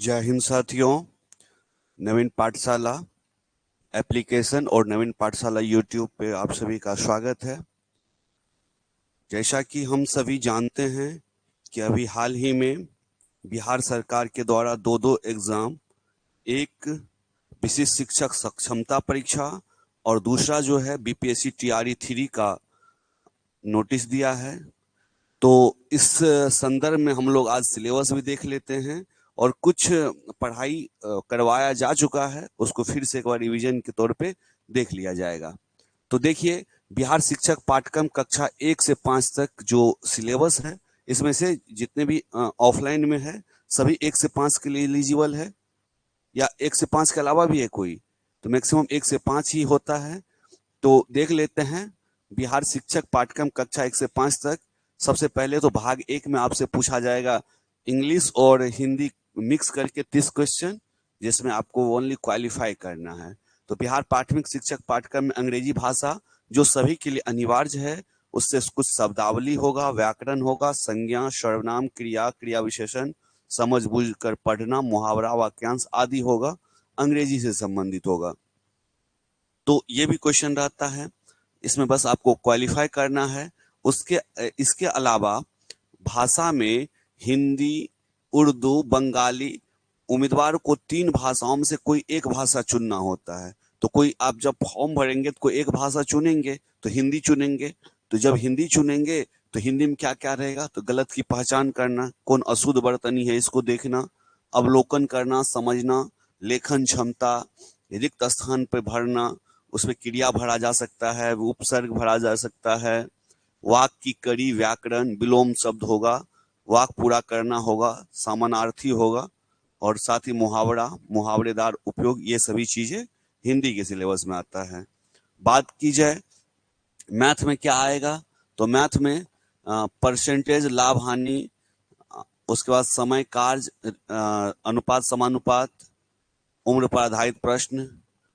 जय हिंद साथियों। नवीन पाठशाला एप्लीकेशन और नवीन पाठशाला यूट्यूब पे आप सभी का स्वागत है। जैसा कि हम सभी जानते हैं कि अभी हाल ही में बिहार सरकार के द्वारा दो एग्जाम, एक विशिष्ट शिक्षक सक्षमता परीक्षा और दूसरा जो है बीपीएससी टीआरई 3 का नोटिस दिया है। तो इस संदर्भ में हम लोग आज सिलेबस भी देख लेते हैं और कुछ पढ़ाई करवाया जा चुका है उसको फिर से एक बार रिवीजन के तौर पे देख लिया जाएगा। तो देखिए, बिहार शिक्षक पाठ्यक्रम कक्षा 1 से 5 तक जो सिलेबस है, इसमें से जितने भी ऑफलाइन में है सभी 1 से 5 के लिए एलिजिबल है, या 1 से 5 के अलावा भी है कोई, तो मैक्सिमम 1 से 5 ही होता है। तो देख लेते हैं बिहार शिक्षक पाठ्यक्रम कक्षा 1 से 5 तक। सबसे पहले तो भाग 1 में आपसे पूछा जाएगा इंग्लिश और हिंदी मिक्स करके 30 क्वेश्चन, जिसमें आपको ओनली क्वालिफाई करना है। तो बिहार प्राथमिक शिक्षक पाठ्यक्रम में अंग्रेजी भाषा जो सभी के लिए अनिवार्य है, उससे कुछ शब्दावली होगा, व्याकरण होगा, संज्ञा, सर्वनाम, क्रिया, क्रिया विशेषण, समझ बूझ कर पढ़ना, मुहावरा, वाक्यांश आदि होगा, अंग्रेजी से संबंधित होगा। तो ये भी क्वेश्चन रहता है, इसमें बस आपको क्वालिफाई करना है। उसके इसके अलावा भाषा में हिंदी, उर्दू, बंगाली, उम्मीदवार को 3 भाषाओं में से कोई एक भाषा चुनना होता है। तो कोई आप जब फॉर्म भरेंगे तो कोई एक भाषा चुनेंगे, तो हिंदी चुनेंगे। तो जब हिंदी चुनेंगे तो हिंदी में क्या क्या रहेगा, तो गलत की पहचान करना, कौन अशुद्ध वर्तनी है इसको देखना, अवलोकन करना, समझना, लेखन क्षमता, रिक्त स्थान पर भरना, उसमें क्रिया भरा जा सकता है, उपसर्ग भरा जा सकता है, वाक्य की कड़ी, व्याकरण, विलोम शब्द होगा, वाक्य पूरा करना होगा, समानार्थी होगा, और साथ ही मुहावरा, मुहावरेदार उपयोग, ये सभी चीजें हिंदी के सिलेबस में आता है। बात की जाए मैथ में क्या आएगा, तो मैथ में परसेंटेज, लाभ हानि, उसके बाद समय, कार्य, अनुपात समानुपात, उम्र पर आधारित प्रश्न,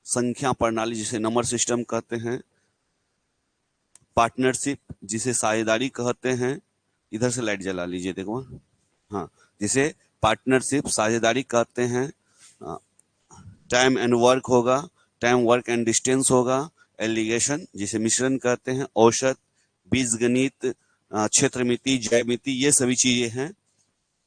संख्या प्रणाली जिसे नंबर सिस्टम कहते हैं, पार्टनरशिप जिसे साझेदारी कहते हैं, इधर से लाइट जला लीजिए, देखो, हाँ, जिसे पार्टनरशिप साझेदारी कहते हैं, टाइम एंड वर्क होगा, टाइम वर्क एंड डिस्टेंस होगा, एलिगेशन जिसे मिश्रण कहते हैं, औसत, बीजगणित, क्षेत्रमिति, ज्यामिति, ये सभी चीजें हैं।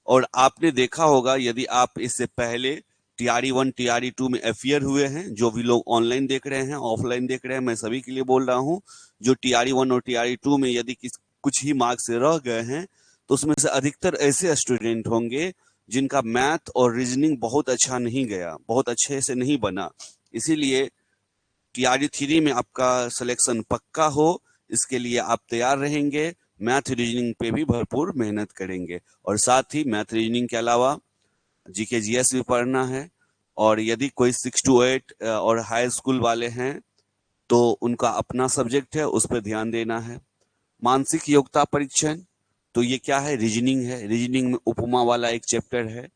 और आपने देखा होगा, यदि आप इससे पहले टीआरई 1 टीआरई 2 में अफियर हुए हैं, जो भी लोग ऑनलाइन देख रहे हैं, ऑफलाइन देख रहे हैं, मैं सभी के लिए बोल रहा हूं, जो टीआरई 1 और टीआरई 2 में यदि कुछ ही मार्क्स से रह गए हैं, तो उसमें से अधिकतर ऐसे स्टूडेंट होंगे जिनका मैथ और रीजनिंग बहुत अच्छा नहीं गया, बहुत अच्छे से नहीं बना। इसीलिए टीआरई 3 में आपका सिलेक्शन पक्का हो, इसके लिए आप तैयार रहेंगे, मैथ रीजनिंग पे भी भरपूर मेहनत करेंगे, और साथ ही मैथ रीजनिंग के अलावा जीके जीएस भी पढ़ना है। और यदि कोई 6 to 8 और हाई स्कूल वाले हैं तो उनका अपना सब्जेक्ट है, उस पर ध्यान देना है। मानसिक योग्यता परीक्षण, तो ये क्या है, रीजनिंग है। रीजनिंग में उपमा वाला एक चैप्टर है,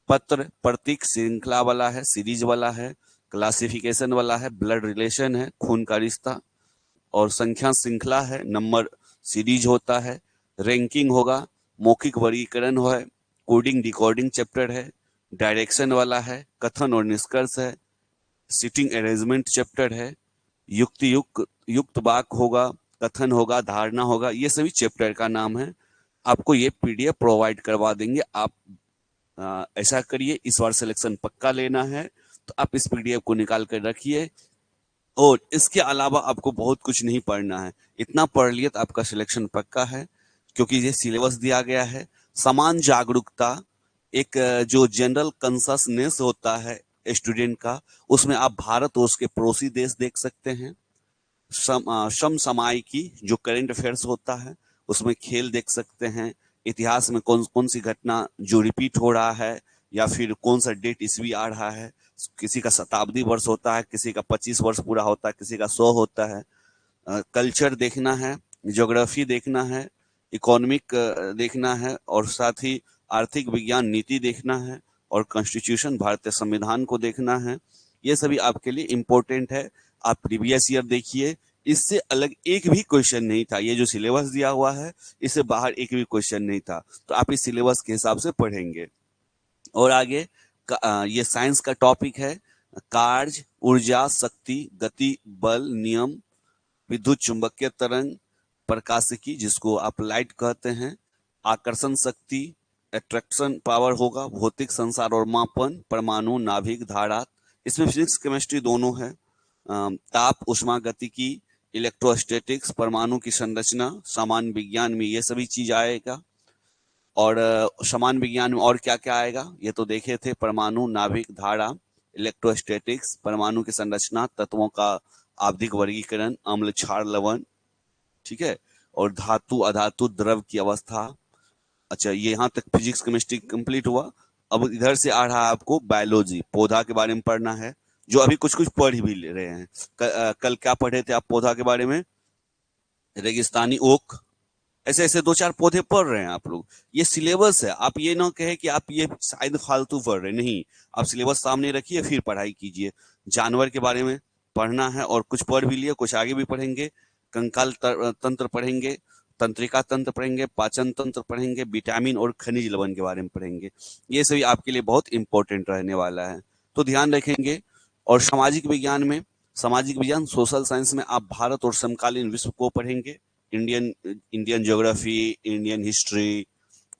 पत्र प्रतीक श्रृंखला वाला है, सीरीज वाला है, क्लासिफिकेशन वाला है, ब्लड रिलेशन है, खून का रिश्ता, और संख्या श्रृंखला है, नंबर सीरीज होता है, रैंकिंग होगा, मौखिक वर्गीकरण है, कोडिंग डिकोडिंग चैप्टर है, डायरेक्शन वाला है, कथन और निष्कर्ष है, सिटिंग अरेंजमेंट चैप्टर है, युक्ति युक्त वाक्य होगा, कथन होगा, धारणा होगा, ये सभी चैप्टर का नाम है। आपको ये पीडीएफ प्रोवाइड करवा देंगे। आप ऐसा करिए, इस बार सिलेक्शन पक्का लेना है तो आप इस पीडीएफ को निकाल कर रखिए, और इसके अलावा आपको बहुत कुछ नहीं पढ़ना है। इतना पढ़ लिया तो आपका सिलेक्शन पक्का है, क्योंकि ये सिलेबस दिया गया है। समान जागरूकता, एक जो जनरल कंससनेस होता है स्टूडेंट का, उसमें आप भारत और उसके पड़ोसी देश देख सकते हैं। समसामयिकी जो करंट अफेयर्स होता है, उसमें खेल देख सकते हैं। इतिहास में कौन कौन सी घटना जो रिपीट हो रहा है, या फिर कौन सा डेट ईस्वी आ रहा है, किसी का शताब्दी वर्ष होता है, किसी का 25 वर्ष पूरा होता है, किसी का 100 होता है। कल्चर देखना है, ज्योग्राफी देखना है, इकोनॉमिक देखना है, और साथ ही आर्थिक विज्ञान नीति देखना है, और कॉन्स्टिट्यूशन भारतीय संविधान को देखना है। ये सभी आपके लिए इम्पोर्टेंट है। आप प्रीवियस ईयर देखिए, इससे अलग एक भी क्वेश्चन नहीं था। ये जो सिलेबस दिया हुआ है, इससे बाहर एक भी क्वेश्चन नहीं था। तो आप इस सिलेबस के हिसाब से पढ़ेंगे। और आगे ये साइंस का टॉपिक है। कार्य, ऊर्जा, शक्ति, गति, बल, नियम, विद्युत चुंबकीय तरंग, प्रकाशिकी जिसको आप लाइट कहते हैं, आकर्षण शक्ति, अट्रैक्शन पावर होगा, भौतिक संसार और मापन, परमाणु, नाभिक, धारा, इसमें फिजिक्स केमिस्ट्री दोनों है। ताप, उष्मा गतिकी, इलेक्ट्रोस्टैटिक्स, परमाणु की संरचना, सामान्य विज्ञान में ये सभी चीज आएगा। और सामान्य विज्ञान में और क्या क्या आएगा ये तो देखे थे, परमाणु, नाभिक, धारा, इलेक्ट्रोस्टैटिक्स, परमाणु की संरचना, तत्वों का आवधिक वर्गीकरण, अम्ल, क्षार, लवण, ठीक है, और धातु, अधातु, द्रव की अवस्था। अच्छा, ये यहाँ तक फिजिक्स केमिस्ट्री कंप्लीट हुआ। अब इधर से आ रहा है आपको बायोलॉजी, पौधा के बारे में पढ़ना है, जो अभी कुछ कुछ पढ़ भी ले रहे हैं। कल क्या पढ़े थे आप पौधा के बारे में? रेगिस्तानी ओक, ऐसे ऐसे दो चार पौधे पढ़ रहे हैं आप लोग। ये सिलेबस है, आप ये ना कहे कि आप ये शायद फालतू पढ़ रहे, नहीं, आप सिलेबस सामने रखिए फिर पढ़ाई कीजिए। जानवर के बारे में पढ़ना है और कुछ पढ़ भी लिए, कुछ आगे भी पढ़ेंगे। कंकाल तंत्र पढ़ेंगे, तंत्रिका तंत्र पढ़ेंगे, पाचन तंत्र पढ़ेंगे, विटामिन और खनिज लवण के बारे में पढ़ेंगे। ये सभी आपके लिए बहुत इंपॉर्टेंट रहने वाला है, तो ध्यान रखेंगे। और सामाजिक विज्ञान में, सामाजिक विज्ञान सोशल साइंस में आप भारत और समकालीन विश्व को पढ़ेंगे। Indian Indian geography, Indian history,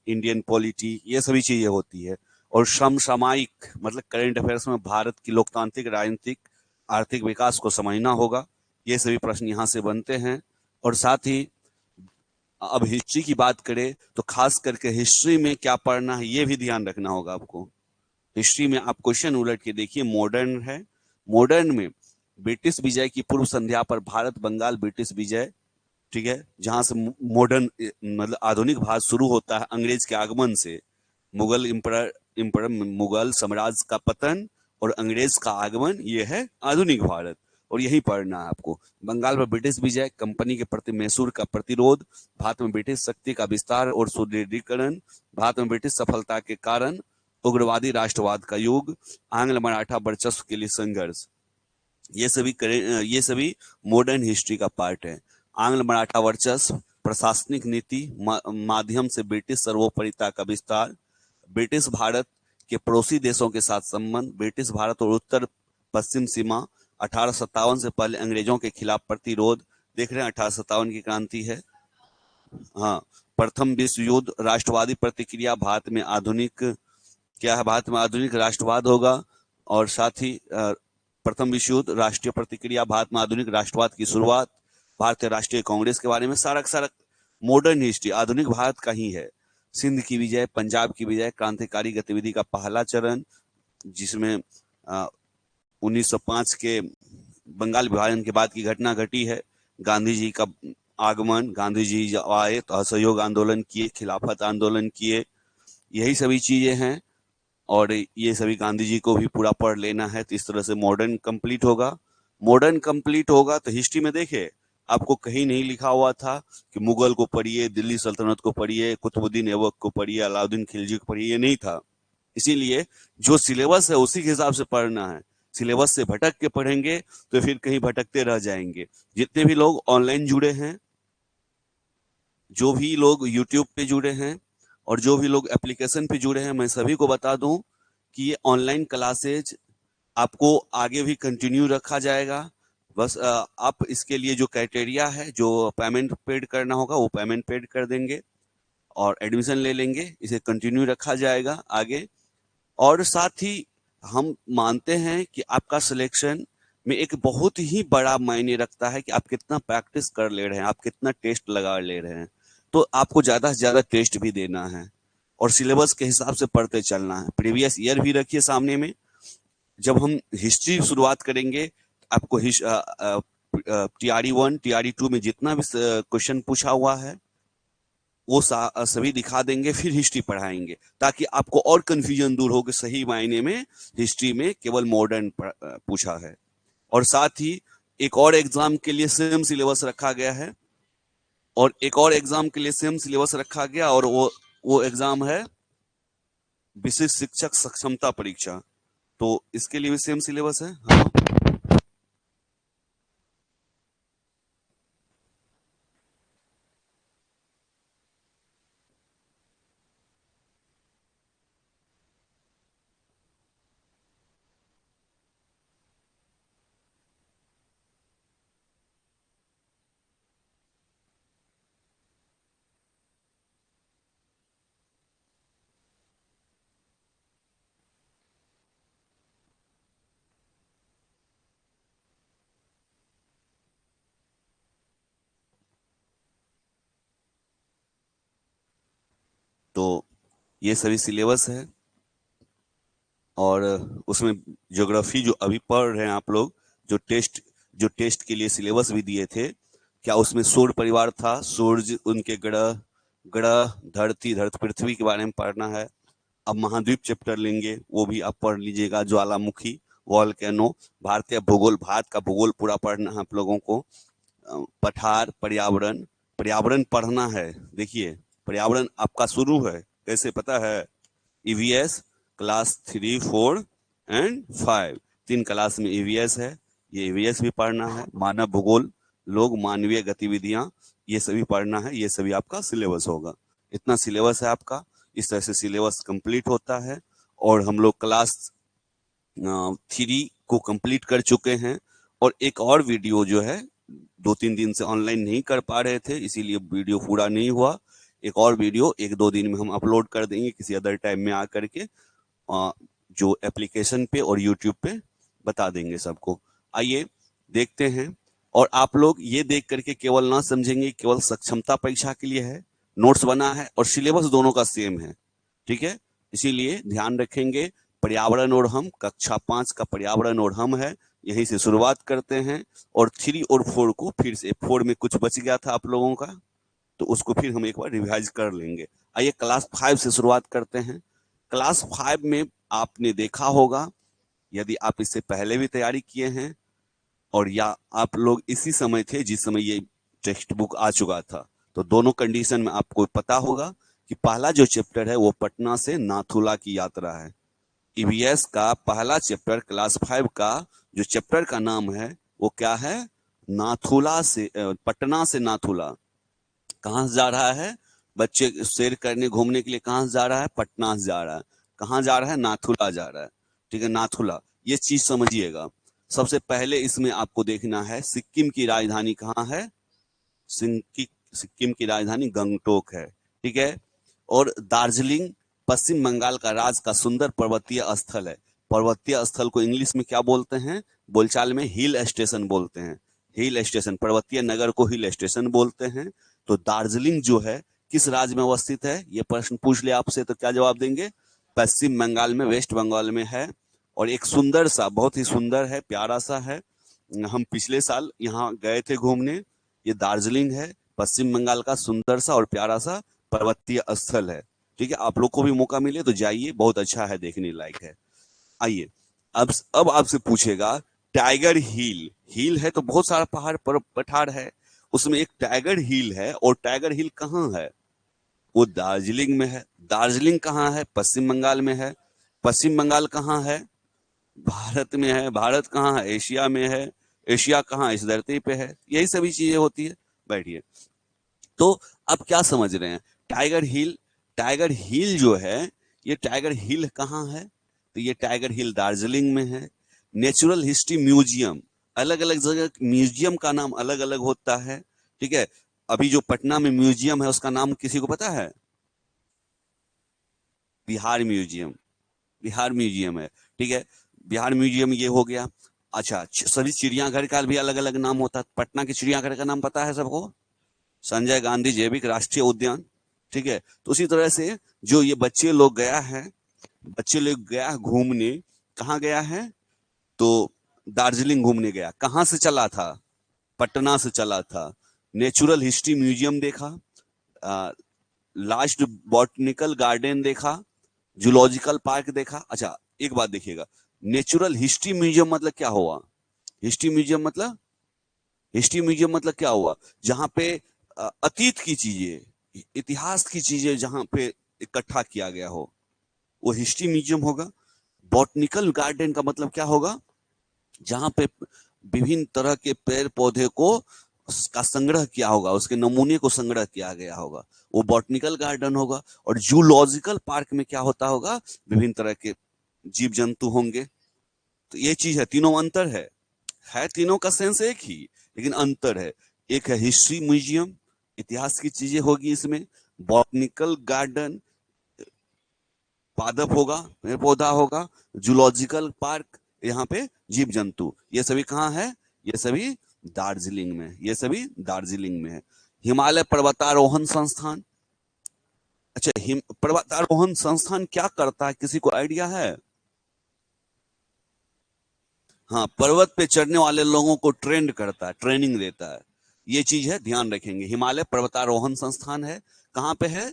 Indian polity, ये सभी चीजें होती है। और समसामयिक मतलब करंट अफेयर्स में भारत की लोकतांत्रिक, राजनीतिक, आर्थिक विकास को समझना होगा। ये सभी प्रश्न यहाँ से बनते हैं। और साथ ही अब हिस्ट्री की बात करें तो खास करके हिस्ट्री में क्या पढ़ना है ये भी ध्यान रखना होगा आपको। हिस्ट्री में आप क्वेश्चन उलट के देखिए, मॉडर्न है, मॉडर्न में ब्रिटिश विजय की पूर्व संध्या पर भारत बंगाल ब्रिटिश विजय, ठीक है, जहां से मॉडर्न मतलब आधुनिक भारत शुरू होता है अंग्रेज के आगमन से। मुगल इम्पर मुगल साम्राज्य का पतन और अंग्रेज का आगमन, ये है आधुनिक भारत। और यही पढ़ना है आपको। बंगाल में ब्रिटिश विजय, कंपनी के प्रति मैसूर का प्रतिरोध, भारत में ब्रिटिश शक्ति का विस्तार और सुदृढ़ीकरण, भारत में ब्रिटिश सफलता के कारण उग्रवादी राष्ट्रवाद का युग, आंग्ल मराठा वर्चस्व के लिए संघर्ष, ये सभी मॉडर्न हिस्ट्री का पार्ट है। आंग्ल मराठा वर्चस्व, प्रशासनिक नीति माध्यम से ब्रिटिश सर्वोपरिता का विस्तार, ब्रिटिश भारत के पड़ोसी देशों के साथ संबंध, ब्रिटिश भारत और उत्तर पश्चिम सीमा, 1857 से पहले अंग्रेजों के खिलाफ प्रतिरोध, देख रहे हैं 1857 की क्रांति है। हाँ, प्रथम विश्व युद्ध, राष्ट्रवादी प्रतिक्रिया, भारत में आधुनिक क्या है, भारत में आधुनिक राष्ट्रवाद होगा। और साथ ही प्रथम विश्व युद्ध, राष्ट्रीय प्रतिक्रिया, भारत में आधुनिक राष्ट्रवाद की शुरुआत, भारतीय राष्ट्रीय कांग्रेस के बारे में सारा सारा मॉडर्न हिस्ट्री आधुनिक भारत का ही है। सिंध की विजय, पंजाब की विजय, क्रांतिकारी गतिविधि का पहला चरण, जिसमें 1905 के बंगाल विभाजन के बाद की घटना घटी है। गांधी जी का आगमन, गांधी जी आए तो असहयोग आंदोलन किए, खिलाफत आंदोलन किए, यही सभी चीजें हैं। और ये सभी गांधी जी को भी पूरा पढ़ लेना है, तो इस तरह से मॉडर्न कंप्लीट होगा। मॉडर्न कंप्लीट होगा तो हिस्ट्री में देखिए आपको कहीं नहीं लिखा हुआ था कि मुगल को पढ़िए, दिल्ली सल्तनत को पढ़िए, कुतुबुद्दीन ऐबक को पढ़िए, अलाउद्दीन खिलजी को पढ़िए, ये नहीं था। इसीलिए जो सिलेबस है उसी के हिसाब से पढ़ना है। सिलेबस से भटक के पढ़ेंगे तो फिर कहीं भटकते रह जाएंगे। जितने भी लोग ऑनलाइन जुड़े हैं, जो भी लोग यूट्यूब पे जुड़े हैं और जो भी लोग एप्लीकेशन पे जुड़े हैं, मैं सभी को बता दूं कि ये ऑनलाइन क्लासेज आपको आगे भी कंटिन्यू रखा जाएगा। बस आप इसके लिए जो क्राइटेरिया है, जो पेमेंट पेड करना होगा वो पेमेंट पेड कर देंगे और एडमिशन ले लेंगे, इसे कंटिन्यू रखा जाएगा आगे। और साथ ही हम मानते हैं कि आपका सिलेक्शन में एक बहुत ही बड़ा मायने रखता है कि आप कितना प्रैक्टिस कर ले रहे हैं, आप कितना टेस्ट लगा ले रहे हैं। तो आपको ज्यादा से ज्यादा टेस्ट भी देना है और सिलेबस के हिसाब से पढ़ते चलना है। प्रीवियस ईयर भी रखिए सामने में। जब हम हिस्ट्री शुरुआत करेंगे आपको TRE 1 TRE 2 में जितना भी क्वेश्चन पूछा हुआ है वो सभी दिखा देंगे, फिर हिस्ट्री पढ़ाएंगे ताकि आपको और कंफ्यूजन दूर हो कि सही मायने में हिस्ट्री में केवल मॉडर्न पूछा है। और साथ ही एक और एग्जाम के लिए सेम सिलेबस रखा गया है, और एक और एग्जाम के लिए सेम सिलेबस रखा गया, और वो एग्जाम है विशिष्ट शिक्षक सक्षमता परीक्षा। तो इसके लिए भी सेम सिलेबस है। हाँ, तो ये सभी सिलेबस है, और उसमें ज्योग्राफी जो अभी पढ़ रहे हैं आप लोग, जो टेस्ट के लिए सिलेबस भी दिए थे, क्या उसमें सूर्य परिवार था, सूर्य, उनके ग्रह, धरती पृथ्वी के बारे में पढ़ना है। अब महाद्वीप चैप्टर लेंगे, वो भी आप पढ़ लीजिएगा। ज्वालामुखी, वॉल्केनो, भारतीय भूगोल, भारत का भूगोल पूरा पढ़ना है आप लोगों को। पठार, पर्यावरण, पर्यावरण पढ़ना है। देखिए, पर्यावरण आपका शुरू है कैसे पता है? ईवीएस क्लास 3, 4 एंड 5, 3 क्लास में ईवीएस है, ये ईवीएस भी पढ़ना है। मानव भूगोल, लोग, मानवीय गतिविधियां, ये सभी पढ़ना है। ये सभी आपका सिलेबस होगा। इतना सिलेबस है आपका। इस तरह से सिलेबस कंप्लीट होता है, और हम लोग क्लास 3 को कंप्लीट कर चुके हैं। और एक और वीडियो जो है, 2-3 दिन से ऑनलाइन नहीं कर पा रहे थे, इसीलिए वीडियो पूरा नहीं हुआ। एक और वीडियो 1-2 दिन में हम अपलोड कर देंगे, किसी अदर टाइम में आकर के, जो एप्लीकेशन पे और यूट्यूब पे बता देंगे सबको। आइए देखते हैं। और आप लोग ये देख करके केवल ना समझेंगे केवल सक्षमता परीक्षा के लिए है, नोट्स बना है और सिलेबस दोनों का सेम है, ठीक है? इसीलिए ध्यान रखेंगे। पर्यावरण और हम, कक्षा 5 का पर्यावरण और हम है, यहीं से शुरुआत करते हैं। और 3 और 4 को फिर से, 4 में कुछ बच गया था आप लोगों का, तो उसको फिर हम एक बार रिवाइज कर लेंगे। आइए क्लास 5 से शुरुआत करते हैं। क्लास 5 में आपने देखा होगा, यदि आप इससे पहले भी तैयारी किए हैं, और या आप लोग इसी समय थे जिस समय ये टेक्स्ट बुक आ चुका था, तो दोनों कंडीशन में आपको पता होगा कि पहला जो चैप्टर है वो पटना से नाथुला की यात्रा है। ईवीएस का पहला चैप्टर क्लास 5 का जो चैप्टर का नाम है वो क्या है? नाथुला से, पटना से नाथुला। कहाँ से जा रहा है? बच्चे सैर करने, घूमने के लिए कहाँ से जा रहा है? पटना से जा रहा है। कहाँ जा रहा है? नाथुला जा रहा है, ठीक है? नाथुला, ये चीज समझिएगा। सबसे पहले इसमें आपको देखना है सिक्किम की राजधानी कहाँ है? सिक्किम की राजधानी गंगटोक है, ठीक है? और दार्जिलिंग पश्चिम बंगाल का राज्य का सुंदर पर्वतीय स्थल है। पर्वतीय स्थल को इंग्लिश में क्या बोलते हैं? बोलचाल में हिल स्टेशन बोलते हैं। हिल स्टेशन, पर्वतीय नगर को हिल स्टेशन बोलते हैं। तो दार्जिलिंग जो है किस राज्य में अवस्थित है? ये प्रश्न पूछ ले आपसे तो क्या जवाब देंगे? पश्चिम बंगाल में, वेस्ट बंगाल में है। और एक सुंदर सा, बहुत ही सुंदर है, प्यारा सा है। हम पिछले साल यहाँ गए थे घूमने। ये दार्जिलिंग है, पश्चिम बंगाल का सुंदर सा और प्यारा सा पर्वतीय स्थल है, ठीक है? आप लोग को भी मौका मिले तो जाइए, बहुत अच्छा है, देखने लायक है। आइए, अब आपसे पूछेगा टाइगर हिल। हिल है तो बहुत सारा पहाड़ पर पठार है, उसमें एक टाइगर हिल है। और टाइगर हिल कहाँ है? वो दार्जिलिंग में है। दार्जिलिंग कहाँ है? पश्चिम बंगाल में है। पश्चिम बंगाल कहाँ है? भारत में है। भारत कहाँ है? एशिया में है। एशिया कहाँ? इस धरती पे है। यही सभी चीजें होती है। बैठिए। तो अब क्या समझ रहे हैं? टाइगर हिल, टाइगर हिल जो है, ये टाइगर हिल कहाँ है? तो ये टाइगर हिल दार्जिलिंग में है। नेचुरल हिस्ट्री म्यूजियम, अलग अलग जगह म्यूजियम का नाम अलग अलग होता है, ठीक है? अभी जो पटना में म्यूजियम है उसका नाम किसी को पता है? बिहार म्यूजियम। बिहार म्यूजियम है, ठीक है? बिहार म्यूजियम ये हो गया। अच्छा, सभी चिड़ियाघर का भी अलग अलग नाम होता है। पटना के चिड़ियाघर का नाम पता है सबको? संजय गांधी जैविक राष्ट्रीय उद्यान, ठीक है? तो उसी तरह से जो ये बच्चे लोग गया है, बच्चे लोग गया घूमने, कहाँ गया है? तो दार्जिलिंग घूमने गया। कहाँ से चला था? पटना से चला था। नेचुरल हिस्ट्री म्यूजियम देखा, लास्ट बॉटनिकल गार्डन देखा, जूलॉजिकल पार्क देखा। अच्छा, एक बात देखिएगा, नेचुरल हिस्ट्री म्यूजियम मतलब क्या हुआ? हिस्ट्री म्यूजियम मतलब, हिस्ट्री म्यूजियम मतलब क्या हुआ? जहां पे अतीत की चीजें, इतिहास की चीजें जहां पे इकट्ठा किया गया हो, वो हिस्ट्री म्यूजियम होगा। बॉटनिकल गार्डन का मतलब क्या होगा? जहां पे विभिन्न तरह के पेड़ पौधे को का संग्रह किया होगा, उसके नमूने को संग्रह किया गया होगा, वो बॉटनिकल गार्डन होगा। और जूलॉजिकल पार्क में क्या होता होगा? विभिन्न तरह के जीव जंतु होंगे। तो ये चीज है, तीनों अंतर है तीनों का सेंस एक ही, लेकिन अंतर है। एक है हिस्ट्री म्यूजियम, इतिहास की चीजें होगी इसमें। बॉटनिकल गार्डन, पादप होगा, पेड़ पौधा होगा। जूलॉजिकल पार्क, यहाँ पे जीव जंतु। ये सभी कहाँ है? ये सभी दार्जिलिंग में, ये सभी दार्जिलिंग में है। हिमालय पर्वतारोहण संस्थान, अच्छा, हिम पर्वतारोहण संस्थान क्या करता है, किसी को आइडिया है? हाँ, पर्वत पे चढ़ने वाले लोगों को ट्रेंड करता है, ट्रेनिंग देता है। ये चीज है, ध्यान रखेंगे। हिमालय पर्वतारोहण संस्थान है, कहाँ पे है?